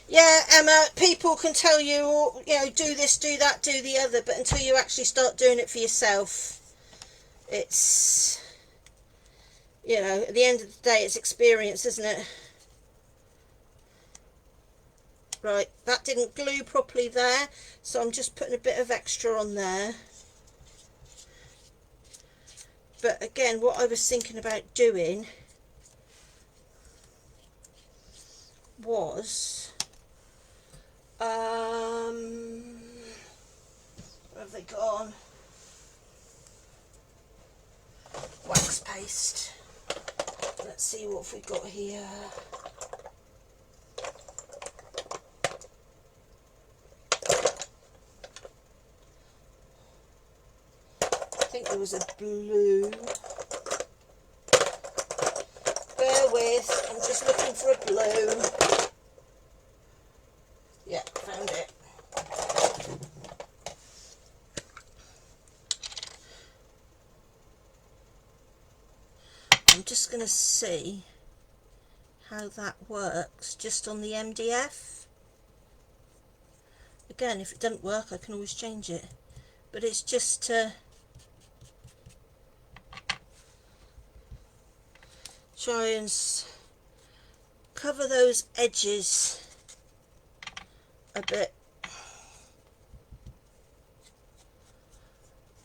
Speaker 1: Yeah, Emma, people can tell you, you know, do this, do that, do the other, but until you actually start doing it for yourself, it's, you know, at the end of the day, it's experience, isn't it? Right, that didn't glue properly there, so I'm just putting a bit of extra on there. But again, what I was thinking about doing was, where have they gone? Wax paste. Let's see what we've got here. I think there was a blue. Bear with, I'm just looking for a blue. Yeah, found it. I'm just going to see how that works just on the MDF. Again, if it doesn't work, I can always change it. But it's just to try and cover those edges a bit.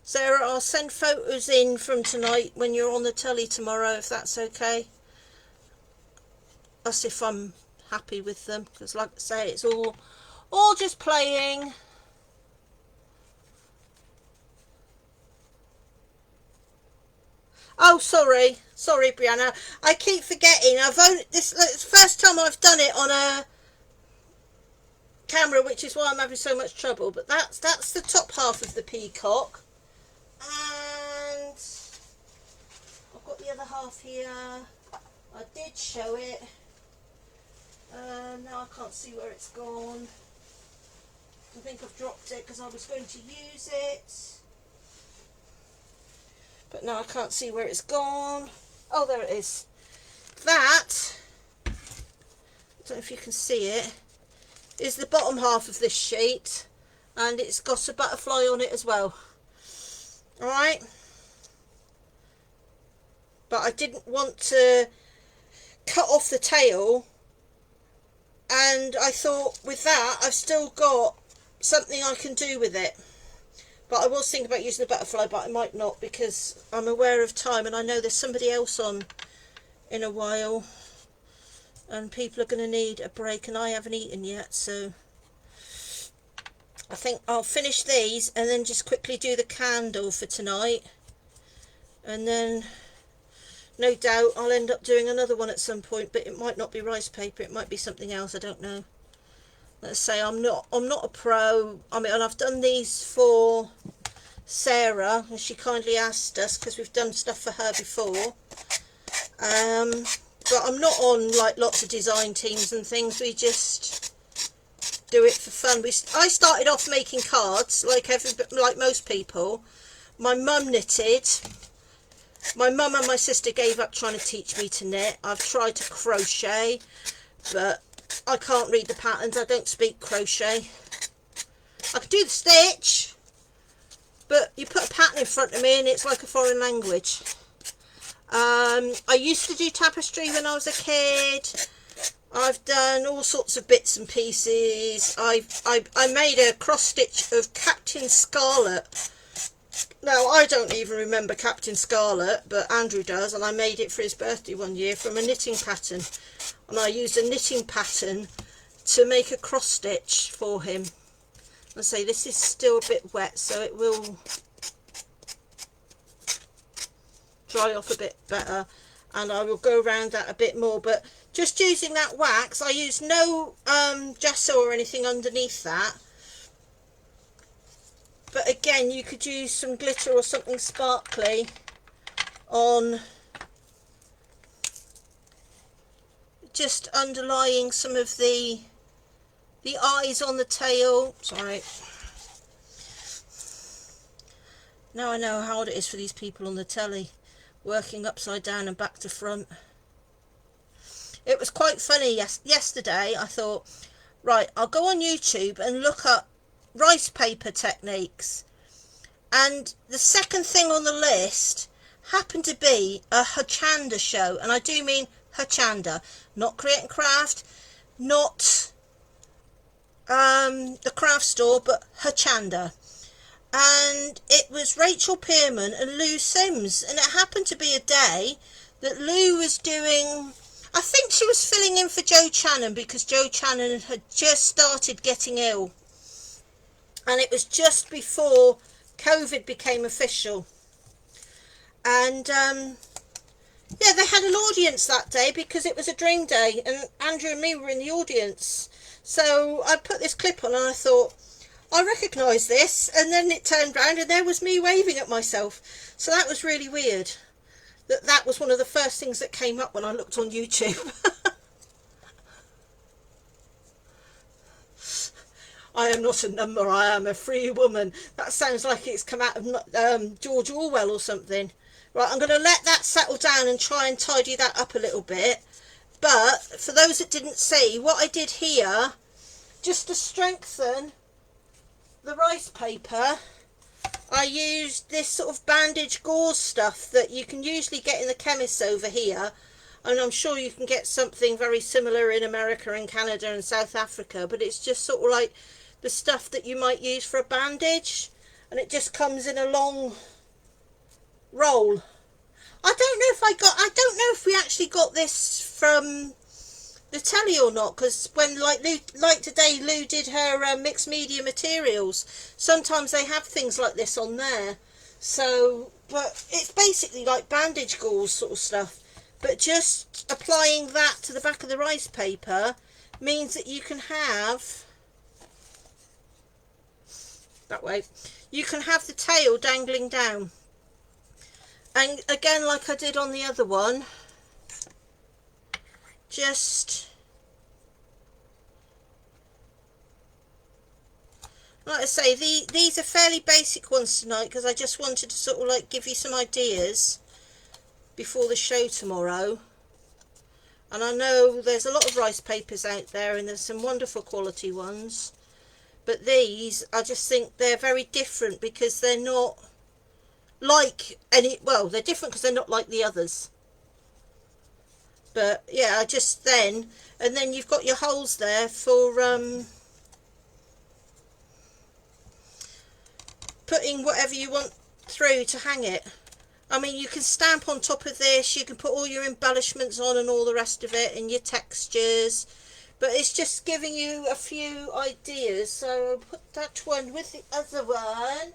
Speaker 1: Sarah, I'll send photos in from tonight when you're on the telly tomorrow, if that's okay. That's if I'm happy with them, because like I say, it's all just playing. Oh, sorry, Brianna. I keep forgetting. This is the first time I've done it on a camera, which is why I'm having so much trouble. But that's the top half of the peacock, and I've got the other half here. I did show it. Now I can't see where it's gone. I think I've dropped it because I was going to use it. But now I can't see where it's gone. Oh, there it is. That, I don't know if you can see it, is the bottom half of this sheet. And it's got a butterfly on it as well. Alright. But I didn't want to cut off the tail. And I thought with that, I've still got something I can do with it. But I was thinking about using the butterfly, but I might not, because I'm aware of time and I know there's somebody else on in a while and people are going to need a break, and I haven't eaten yet, so I think I'll finish these and then just quickly do the candle for tonight, and then no doubt I'll end up doing another one at some point, but it might not be rice paper, it might be something else, I don't know. Let's say I'm not a pro. I mean, and I've done these for Sarah, and she kindly asked us because we've done stuff for her before. But I'm not on like lots of design teams and things. We just do it for fun. I started off making cards like most people. My mum knitted. My mum and my sister gave up trying to teach me to knit. I've tried to crochet, but I can't read the patterns. I don't speak crochet. I can do the stitch, but you put a pattern in front of me and it's like a foreign language. I used to do tapestry when I was a kid. I've done all sorts of bits and pieces. I made a cross stitch of Captain Scarlet. Now, I don't even remember Captain Scarlet, but Andrew does, and I made it for his birthday one year from a knitting pattern. And I used a knitting pattern to make a cross stitch for him. I say this is still a bit wet, so it will dry off a bit better, and I will go around that a bit more. But just using that wax, I use no gesso or anything underneath that. But again, you could use some glitter or something sparkly on, just underlying some of the eyes on the tail. Sorry. Now I know how hard it is for these people on the telly, working upside down and back to front. It was quite funny yesterday. I thought, right, I'll go on YouTube and look up rice paper techniques, and the second thing on the list happened to be a Hochanda show, and I do mean Hochanda, not Create and Craft, not the craft store, but Hochanda. And it was Rachel Pearman and Lou Sims, and it happened to be a day that Lou was doing, I think she was filling in for Joe Channon, because Joe Channon had just started getting ill, and it was just before COVID became official. And yeah, they had an audience that day because it was a dream day, and Andrew and me were in the audience. So I put this clip on and I thought, I recognise this, and then it turned round and there was me waving at myself. So that was really weird. That was one of the first things that came up when I looked on YouTube. I am not a number, I am a free woman. That sounds like it's come out of George Orwell or something. Right, I'm going to let that settle down and try and tidy that up a little bit. But for those that didn't see, what I did here, just to strengthen the rice paper, I used this sort of bandage gauze stuff that you can usually get in the chemists over here, and I'm sure you can get something very similar in America and Canada and South Africa, but it's just sort of like the stuff that you might use for a bandage, and it just comes in a long roll. I don't know if we actually got this from the telly or not, because when like today Lou did her mixed media materials, sometimes they have things like this on there. So, but it's basically like bandage gauze sort of stuff, but just applying that to the back of the rice paper means that you can have, that way, you can have the tail dangling down. And again, like I did on the other one, just like I say, these are fairly basic ones tonight, because I just wanted to sort of like give you some ideas before the show tomorrow. And I know there's a lot of rice papers out there, and there's some wonderful quality ones, but these, I just think they're very different because they're not like any, well, they're different because they're not like the others. But yeah, I just then, and then you've got your holes there for putting whatever you want through to hang it. I mean, you can stamp on top of this, you can put all your embellishments on and all the rest of it, and your textures, but it's just giving you a few ideas. So I'll put that one with the other one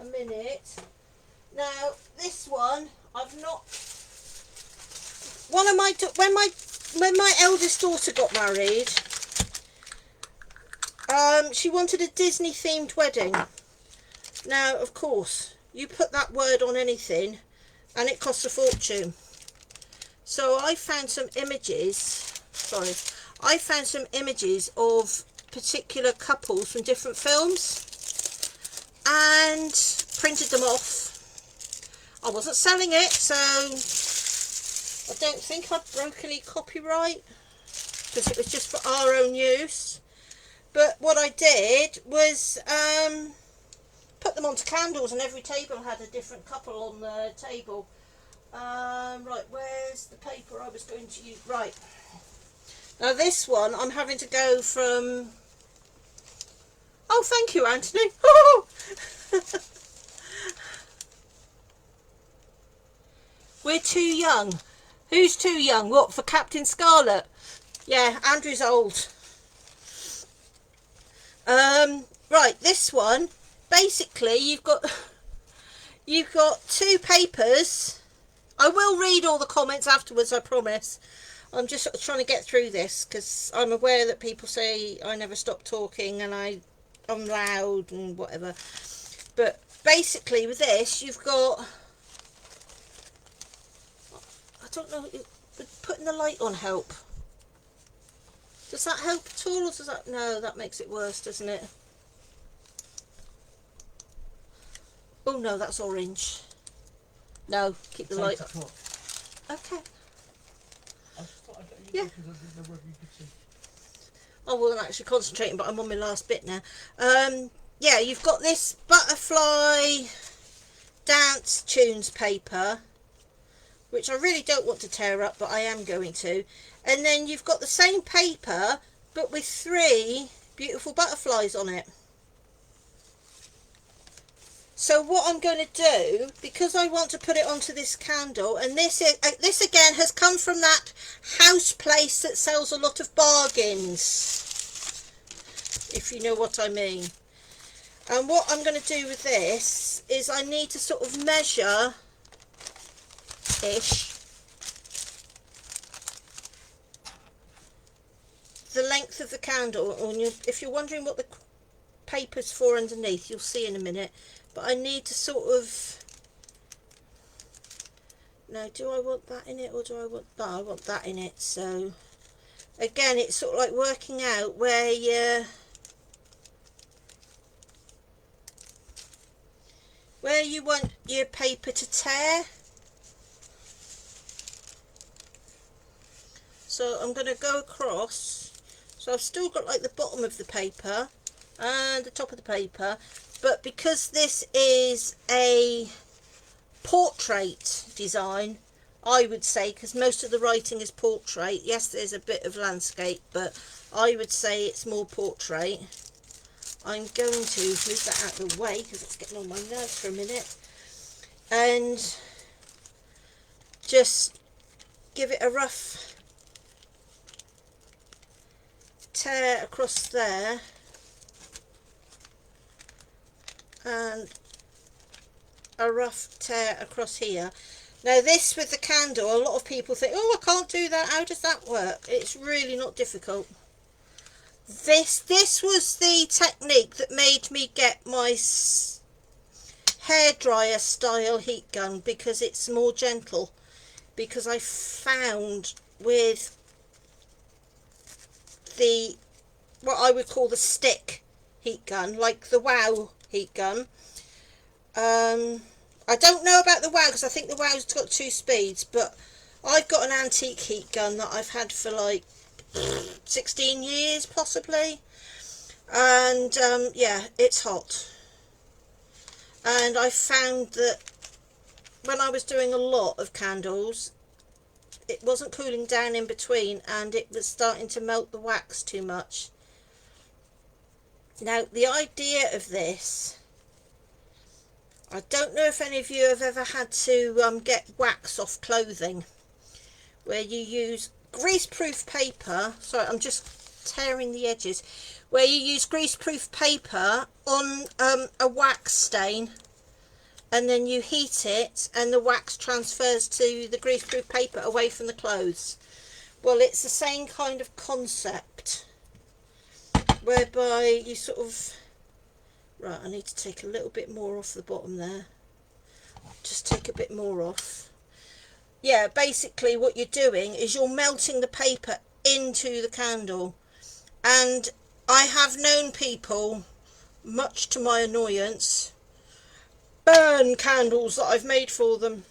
Speaker 1: a minute. Now this one I've not, one of my, when my eldest daughter got married, she wanted a Disney themed wedding. Now of course you put that word on anything and it costs a fortune. So I found some images, I found some images of particular couples from different films and printed them off. I wasn't selling it, so I don't think I broke any copyright because it was just for our own use. But what I did was put them onto candles, and every table had a different couple on the table. Right, where's the paper I was going to use? Right, now this one I'm having to go from, oh thank you Anthony. We're too young. Who's too young? What, for Captain Scarlet? Yeah, Andrew's old. Right, this one, basically you've got two papers. I will read all the comments afterwards, I promise. I'm just sort of trying to get through this because I'm aware that people say I never stop talking and I'm loud and whatever. But basically with this, you've got, I don't know, would putting the light on help? Does that help at all, or does that, no, that makes it worse, doesn't it? Oh no, that's orange. No, keep the light up. Okay. Yeah. I wasn't actually concentrating, but I'm on my last bit now. Yeah, you've got this butterfly dance tunes paper, which I really don't want to tear up, but I am going to. And then you've got the same paper, but with 3 beautiful butterflies on it. So what I'm going to do, because I want to put it onto this candle, and this again has come from that house place that sells a lot of bargains, if you know what I mean. And what I'm going to do with this is I need to sort of measure ish the length of the candle. If you're wondering what the paper's for underneath, you'll see in a minute. But I need to sort of, now do I want that in it, or do I want, no, I want that in it. So again, it's sort of like working out where you want your paper to tear. So I'm going to go across. So I've still got like the bottom of the paper and the top of the paper, but because this is a portrait design, I would say, because most of the writing is portrait, yes there's a bit of landscape, but I would say it's more portrait. I'm going to move that out of the way because it's getting on my nerves for a minute, and just give it a rough tear across there, and a rough tear across here. Now this with the candle, a lot of people think, oh I can't do that, how does that work? It's really not difficult. This was the technique that made me get my hairdryer style heat gun, because it's more gentle, because I found with the, what I would call the stick heat gun, like the WOW heat gun, I don't know about the WOW because I think the WOW's got 2 speeds, but I've got an antique heat gun that I've had for like 16 years possibly, and yeah, it's hot. And I found that when I was doing a lot of candles, it wasn't cooling down in between, and it was starting to melt the wax too much. Now the idea of this I don't know if any of you have ever had to get wax off clothing, where you use greaseproof paper. Sorry, I'm just tearing the edges. Where you use greaseproof paper on a wax stain, and then you heat it and the wax transfers to the greaseproof paper away from the clothes. Well, it's the same kind of concept, whereby you sort of... Right, I need to take a little bit more off the bottom there. Just take a bit more off. Yeah, basically what you're doing is you're melting the paper into the candle. And I have known people, much to my annoyance, burn candles that I've made for them.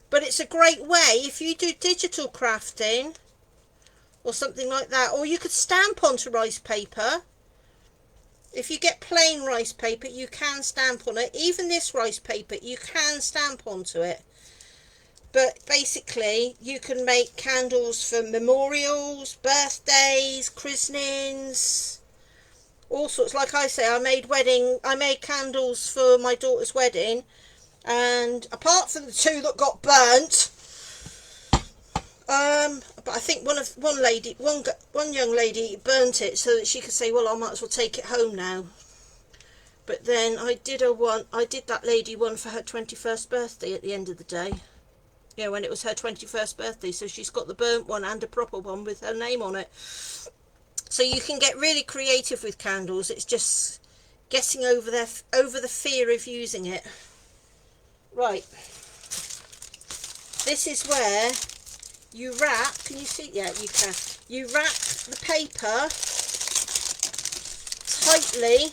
Speaker 1: But it's a great way if you do digital crafting or something like that, or you could stamp onto rice paper. If you get plain rice paper, you can stamp on it. Even this rice paper, you can stamp onto it. But basically, you can make candles for memorials, birthdays, christenings, all sorts. Like I say, I made candles for my daughter's wedding, and apart from the two that got burnt, but I think one young lady burnt it so that she could say, well, I might as well take it home now. But then I did that lady one for her 21st birthday at the end of the day. Yeah, when it was her 21st birthday, so she's got the burnt one and a proper one with her name on it. So you can get really creative with candles. It's just getting over the fear of using it. Right. This is where you wrap. Can you see? Yeah, you can. You wrap the paper tightly,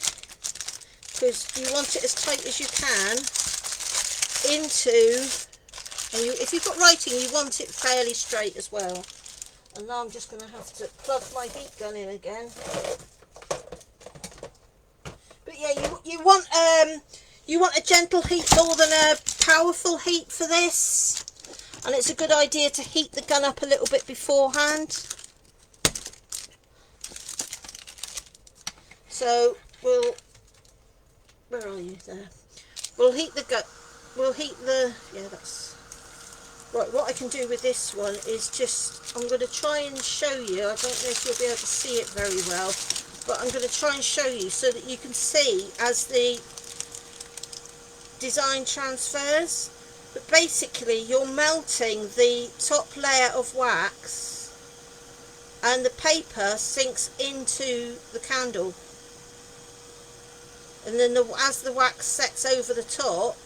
Speaker 1: because you want it as tight as you can, into... And if you've got writing, you want it fairly straight as well. And now I'm just going to have to plug my heat gun in again. But yeah, you want a gentle heat more than a powerful heat for this. And it's a good idea to heat the gun up a little bit beforehand. So where are you there? We'll heat the gun. Yeah, that's... Right, what I can do with this one is just, I'm going to try and show you, I don't know if you'll be able to see it very well, but I'm going to try and show you so that you can see as the design transfers. But basically you're melting the top layer of wax and the paper sinks into the candle. And then as the wax sets over the top,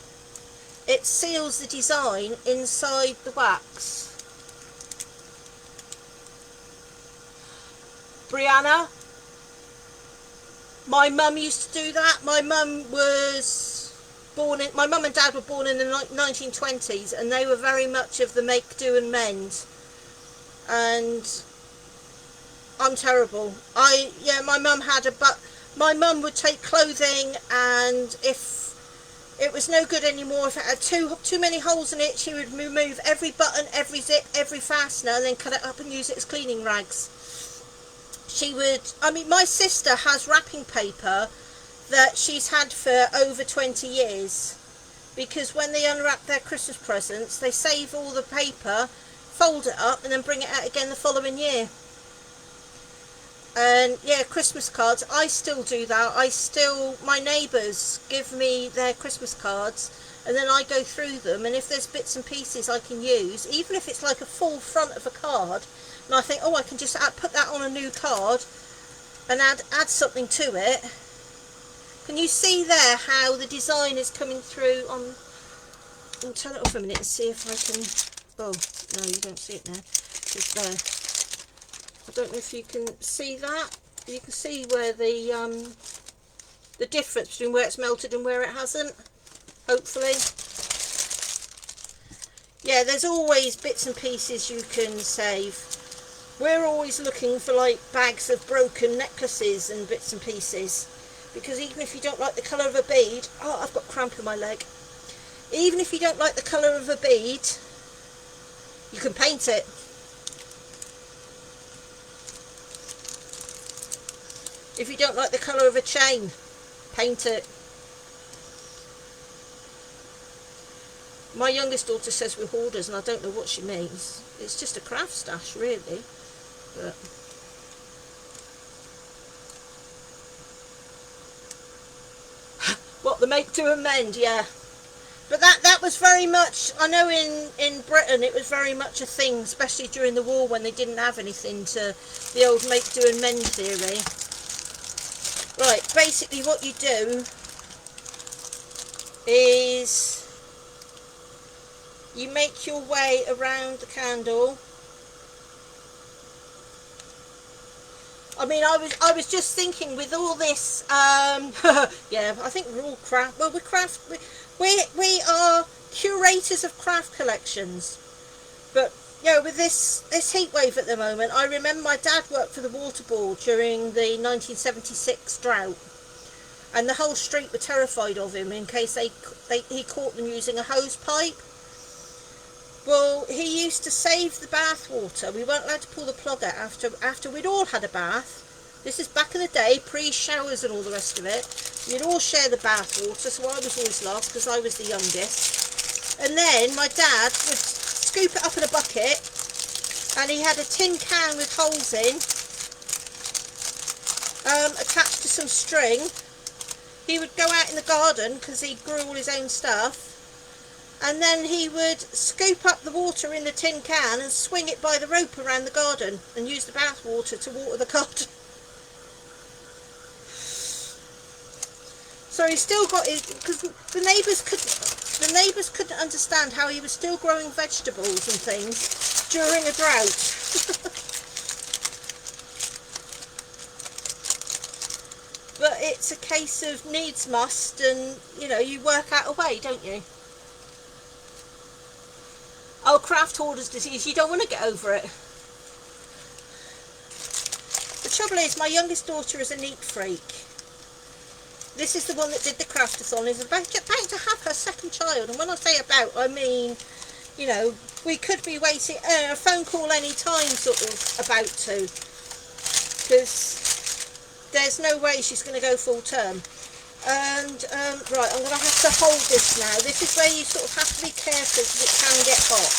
Speaker 1: it seals the design inside the wax. Brianna, my mum used to do that. My mum and dad were born in the 1920s, and they were very much of the make, do and mend. And I'm terrible. My mum would take clothing, and if it was no good anymore, if it had too many holes in it, she would remove every button, every zip, every fastener, and then cut it up and use it as cleaning rags. My sister has wrapping paper that she's had for over 20 years, because when they unwrap their Christmas presents, they save all the paper, fold it up, and then bring it out again the following year. And yeah, Christmas cards, I still do that. My neighbours give me their Christmas cards, and then I go through them, and if there's bits and pieces I can use, even if it's like a full front of a card, and I think, oh, I can just put that on a new card and add something to it. Can you see there how the design is coming through on... I'll turn it off a minute and see if I can... Oh, no, you don't see it now. It's there. I don't know if you can see that. You can see where the difference between where it's melted and where it hasn't, hopefully. Yeah, there's always bits and pieces you can save. We're always looking for like bags of broken necklaces and bits and pieces, because even if you don't like the colour of a bead... Oh, I've got cramp in my leg. Even if you don't like the colour of a bead, you can paint it. If you don't like the colour of a chain, paint it. My youngest daughter says we're hoarders, and I don't know what she means. It's just a craft stash, really. But what, the make, do and mend, yeah. But that was very much, I know in Britain it was very much a thing, especially during the war when they didn't have anything, to the old make, do and mend theory. Right, basically what you do is you make your way around the candle. I mean, I was just thinking with all this, yeah, I think we're all craft. Well, we are curators of craft collections. But you know, with this heat wave at the moment, I remember my dad worked for the water board during the 1976 drought, and the whole street were terrified of him in case he caught them using a hose pipe. Well, he used to save the bath water. We weren't allowed to pull the plug out after we'd all had a bath. This is back in the day, pre-showers and all the rest of it. You'd all share the bath water, so I was always last because I was the youngest. And then my dad would scoop it up in a bucket, and he had a tin can with holes in, attached to some string. He would go out in the garden because he grew all his own stuff. And then he would scoop up the water in the tin can and swing it by the rope around the garden and use the bath water to water the garden. So he still got it, because the neighbours couldn't understand how he was still growing vegetables and things during a drought. But it's a case of needs must, and you know, you work out a way, don't you? Oh, craft hoarder's disease, you don't want to get over it. The trouble is, my youngest daughter is a neat freak. This is the one that did the craftathon, is about to have her second child, and when I say about, I mean, you know, we could be waiting a phone call any time, sort of about to, because there's no way she's going to go full term. And right, I'm going to have to hold this now. This is where you sort of have to be careful because it can get hot.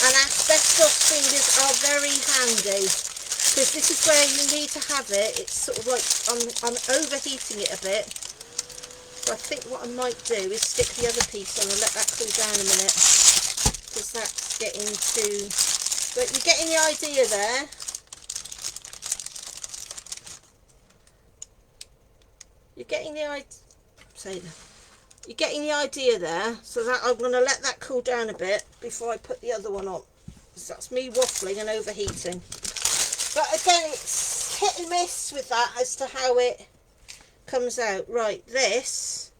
Speaker 1: And asbestos fingers are very handy, because this is where you need to have it. It's sort of like I'm overheating it a bit. So I think what I might do is stick the other piece on and let that cool down a minute, because that's getting too... But you're getting the idea there. You're getting the idea. You're getting the idea there. So that I'm going to let that cool down a bit before I put the other one on. So that's me waffling and overheating. But again, it's hit and miss with that as to how it comes out. Right, this,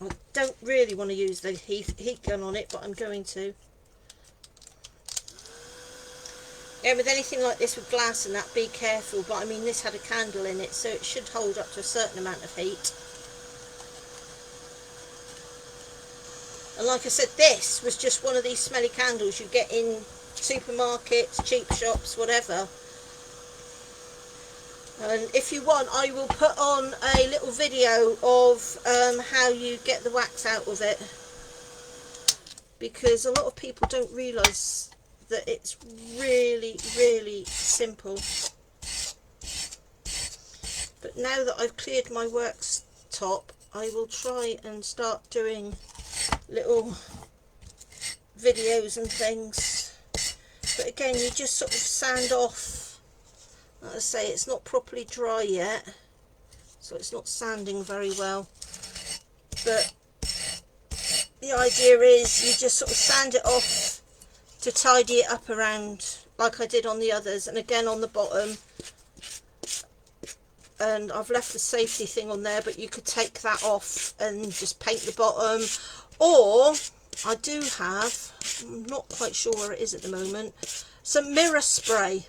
Speaker 1: I don't really want to use the heat gun on it, but I'm going to. Yeah, with anything like this with glass and that, be careful. But I mean, this had a candle in it, so it should hold up to a certain amount of heat. And like I said, this was just one of these smelly candles you get in supermarkets, cheap shops, whatever. And if you want, I will put on a little video of how you get the wax out of it, because a lot of people don't realise that it's really, really simple. But now that I've cleared my works top, I will try and start doing little videos and things. But again, you just sort of sand off. Like I say, it's not properly dry yet, so it's not sanding very well. But the idea is you just sort of sand it off to tidy it up around, like I did on the others, and again on the bottom. And I've left the safety thing on there, but you could take that off and just paint the bottom. Or I do have, I'm not quite sure where it is at the moment, some mirror spray.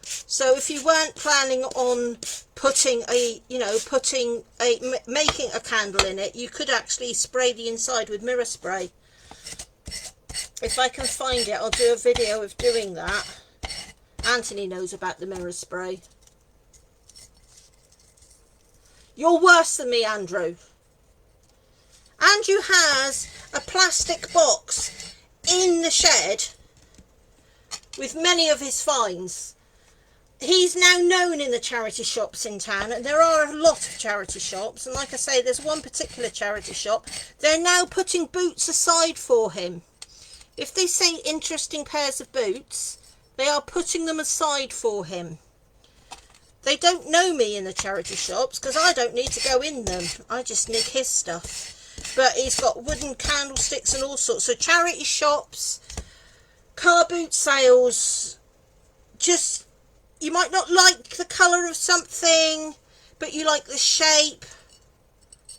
Speaker 1: So if you weren't planning on putting a, you know, making a candle in it, you could actually spray the inside with mirror spray. If I can find it, I'll do a video of doing that. Anthony knows about the mirror spray. You're worse than me, Andrew. Andrew has a plastic box in the shed with many of his finds. He's now known in the charity shops in town, and there are a lot of charity shops, and like I say, there's one particular charity shop. They're now putting boots aside for him. If they say interesting pairs of boots, they are putting them aside for him. They don't know me in the charity shops because I don't need to go in them. I just need his stuff. But he's got wooden candlesticks and all sorts. So charity shops, car boot sales, just, you might not like the colour of something, but you like the shape.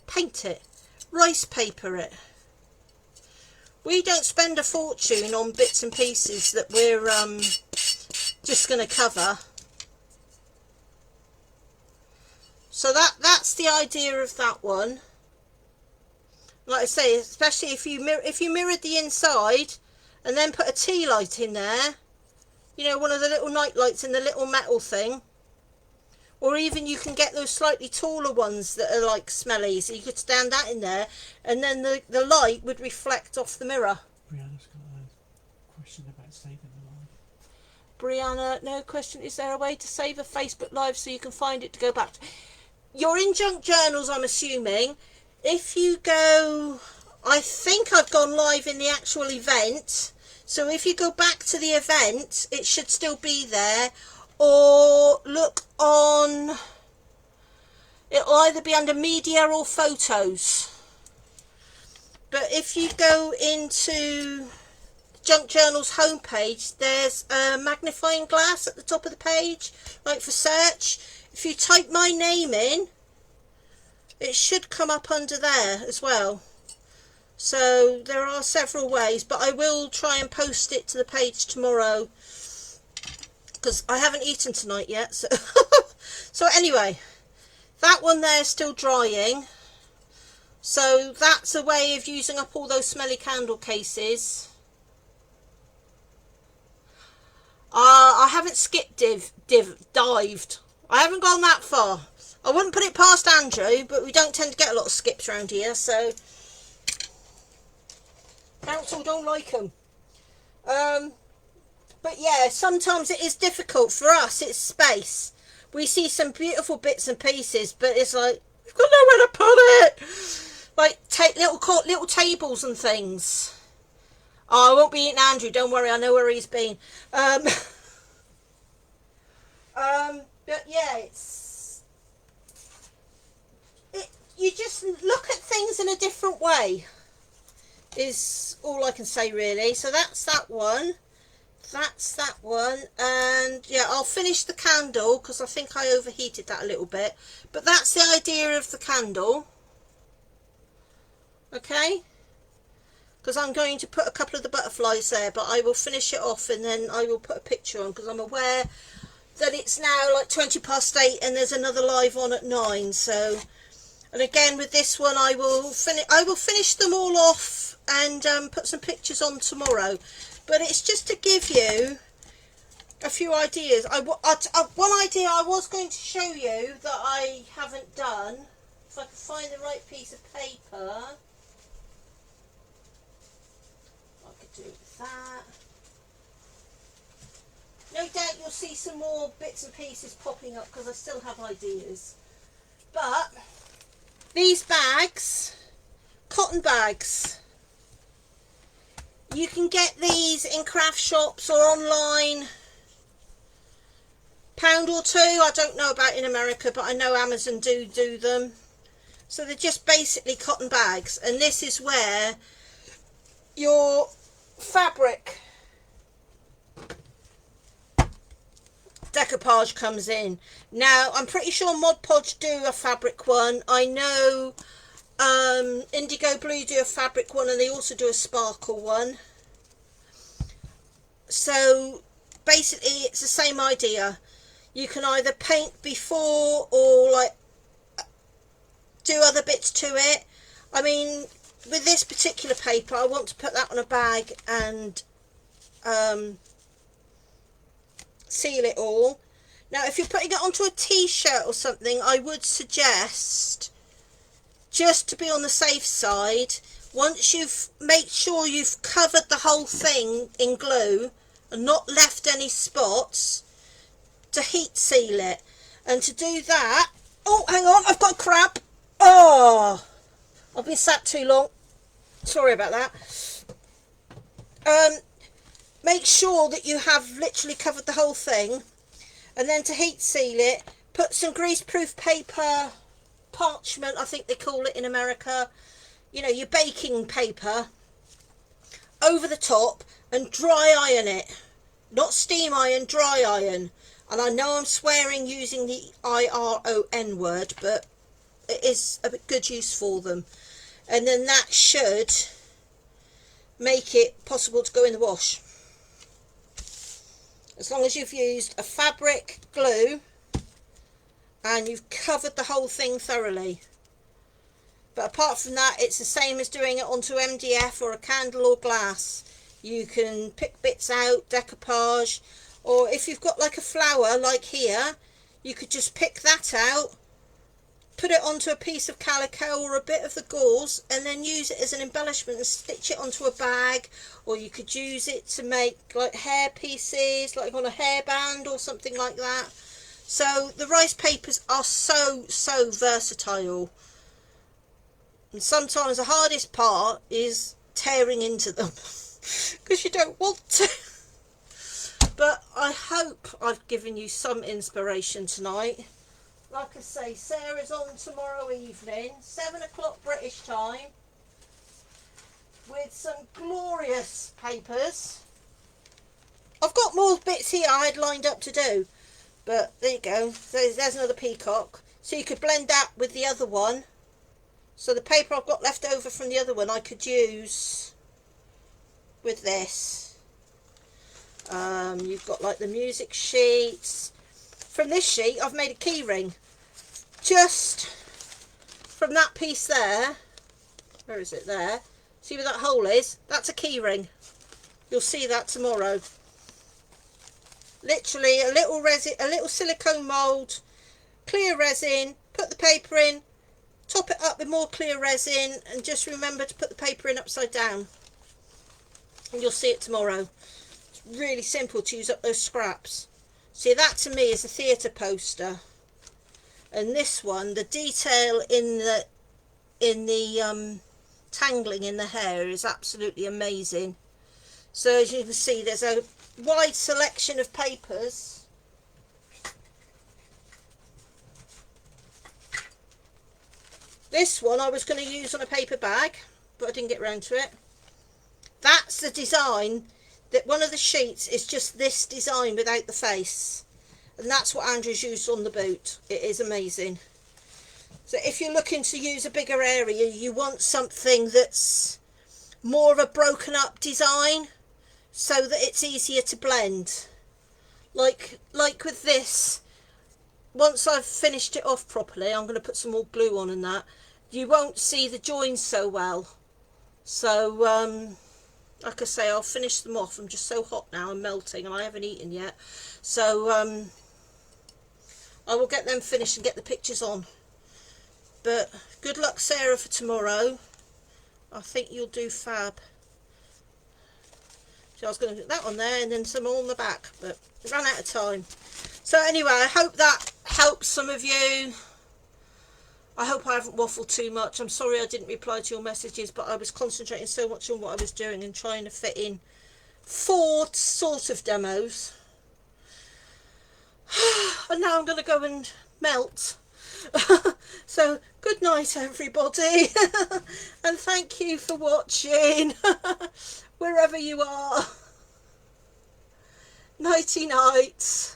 Speaker 1: Paint it. Rice paper it. We don't spend a fortune on bits and pieces that we're just going to cover. So that's the idea of that one. Like I say, especially if you mirrored the inside and then put a tea light in there, you know, one of the little night lights in the little metal thing, or even you can get those slightly taller ones that are like smelly, so you could stand that in there, and then the light would reflect off the mirror.
Speaker 2: Brianna's got a question about saving the live.
Speaker 1: Brianna, no question. Is there a way to save a Facebook Live so you can find it to go back to? You're in junk journals, I'm assuming. If you go, I think I've gone live in the actual event. So if you go back to the event, it should still be there. Or look on, it'll either be under media or photos. But if you go into Junk Journal's homepage, there's a magnifying glass at the top of the page, like for search. If you type my name in, it should come up under there as well. So there are several ways, but I will try and post it to the page tomorrow because I haven't eaten tonight yet. So, so anyway, that one there is still drying. So that's a way of using up all those smelly candle cases. I haven't skipped dived. I haven't gone that far. I wouldn't put it past Andrew, but we don't tend to get a lot of skips around here, so council don't like them. But yeah, sometimes it is difficult for us. It's space. We see some beautiful bits and pieces, but it's like we've got nowhere to put it. Like take little tables and things. Oh, I won't be eating Andrew. Don't worry, I know where he's been. But yeah, you just look at things in a different way is all I can say really. So that's that one. That's that one. And yeah, I'll finish the candle because I think I overheated that a little bit. But that's the idea of the candle. Okay? Because I'm going to put a couple of the butterflies there, but I will finish it off and then I will put a picture on because I'm aware that it's now like 8:20 and there's another live on at 9. So, and again with this one I will finish them all off and put some pictures on tomorrow. But it's just to give you a few ideas. One idea I was going to show you that I haven't done, if I can find the right piece of paper. I could do that. No doubt you'll see some more bits and pieces popping up because I still have ideas. But these bags, cotton bags, you can get these in craft shops or online. £1 or £2, I don't know about in America, but I know Amazon do them. So they're just basically cotton bags, and this is where your fabric decoupage comes in. Now I'm pretty sure Mod Podge do a fabric one. I know Indigo Blue do a fabric one, and they also do a sparkle one. So basically it's the same idea. You can either paint before or like do other bits to it. I mean, with this particular paper I want to put that on a bag and seal it all. Now if you're putting it onto a t-shirt or something, I would suggest just to be on the safe side, once you've made sure you've covered the whole thing in glue and not left any spots, to heat seal it. And to do that, oh, hang on, I've got a crab. Oh, I've been sat too long. Sorry about that. Make sure that you have literally covered the whole thing, and then to heat seal it, put some greaseproof paper, parchment, I think they call it in America, you know, your baking paper, over the top, and dry iron it. Not steam iron, dry iron. And I know I'm swearing using the IRON word, but it is a good use for them. And then that should make it possible to go in the wash. As long as you've used a fabric glue and you've covered the whole thing thoroughly. But apart from that, it's the same as doing it onto MDF or a candle or glass. You can pick bits out, decoupage, or if you've got like a flower like here, you could just pick that out, put it onto a piece of calico or a bit of the gauze, and then use it as an embellishment and stitch it onto a bag. Or you could use it to make like hair pieces, like on a hairband or something like that. So the rice papers are so versatile. And sometimes the hardest part is tearing into them because you don't want to. But I hope I've given you some inspiration tonight. Like I say, Sarah's on tomorrow evening, 7 o'clock British time, with some glorious papers. I've got more bits here I had lined up to do, but there you go. There's another peacock. So you could blend that with the other one. So the paper I've got left over from the other one I could use with this. You've got like the music sheets. From this sheet I've made a key ring. Just from that piece there. Where is it there? See where that hole is? That's a key ring. You'll see that tomorrow. Literally a little resin, a little silicone mould, clear resin, put the paper in, top it up with more clear resin, and just remember to put the paper in upside down. And you'll see it tomorrow. It's really simple to use up those scraps. See, that to me is a theatre poster. And this one, the detail in the tangling in the hair is absolutely amazing. So as you can see, there's a wide selection of papers. This one I was going to use on a paper bag, but I didn't get round to it. That's the design, that one of the sheets is just this design without the face. And that's what Andrew's used on the boot. It is amazing. So if you're looking to use a bigger area, you want something that's more of a broken up design so that it's easier to blend. Like with this, once I've finished it off properly, I'm going to put some more glue on and that, you won't see the joins so well. So like I say, I'll finish them off. I'm just so hot now, I'm melting, and I haven't eaten yet. So I will get them finished and get the pictures on. But good luck, Sarah, for tomorrow. I think you'll do fab. So I was going to put that on there and then some more on the back, but it ran out of time. So anyway, I hope that helps some of you. I hope I haven't waffled too much. I'm sorry I didn't reply to your messages, but I was concentrating so much on what I was doing and trying to fit in 4 sort of demos. And now I'm going to go and melt. So good night, everybody. And thank you for watching. Wherever you are. Nighty night.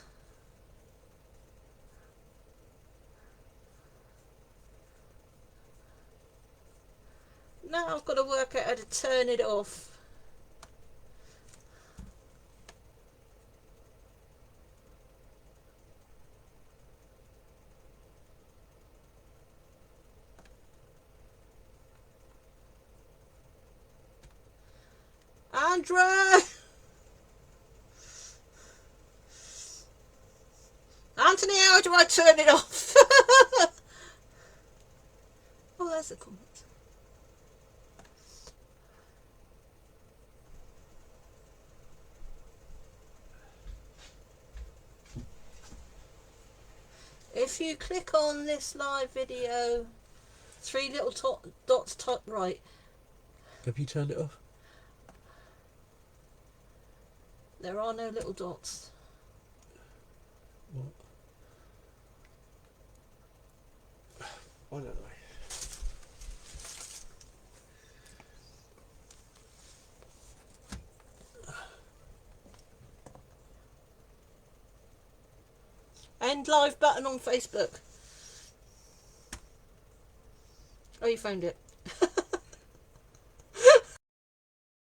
Speaker 1: Now I've got to work out how to turn it off. Andrew! Anthony, how do I turn it off? Oh, there's a comments. If you click on this live video, 3 little dots top right.
Speaker 3: Have you turned it off?
Speaker 1: There are no little dots.
Speaker 3: What? I don't know.
Speaker 1: End live button on Facebook. Oh, you found it.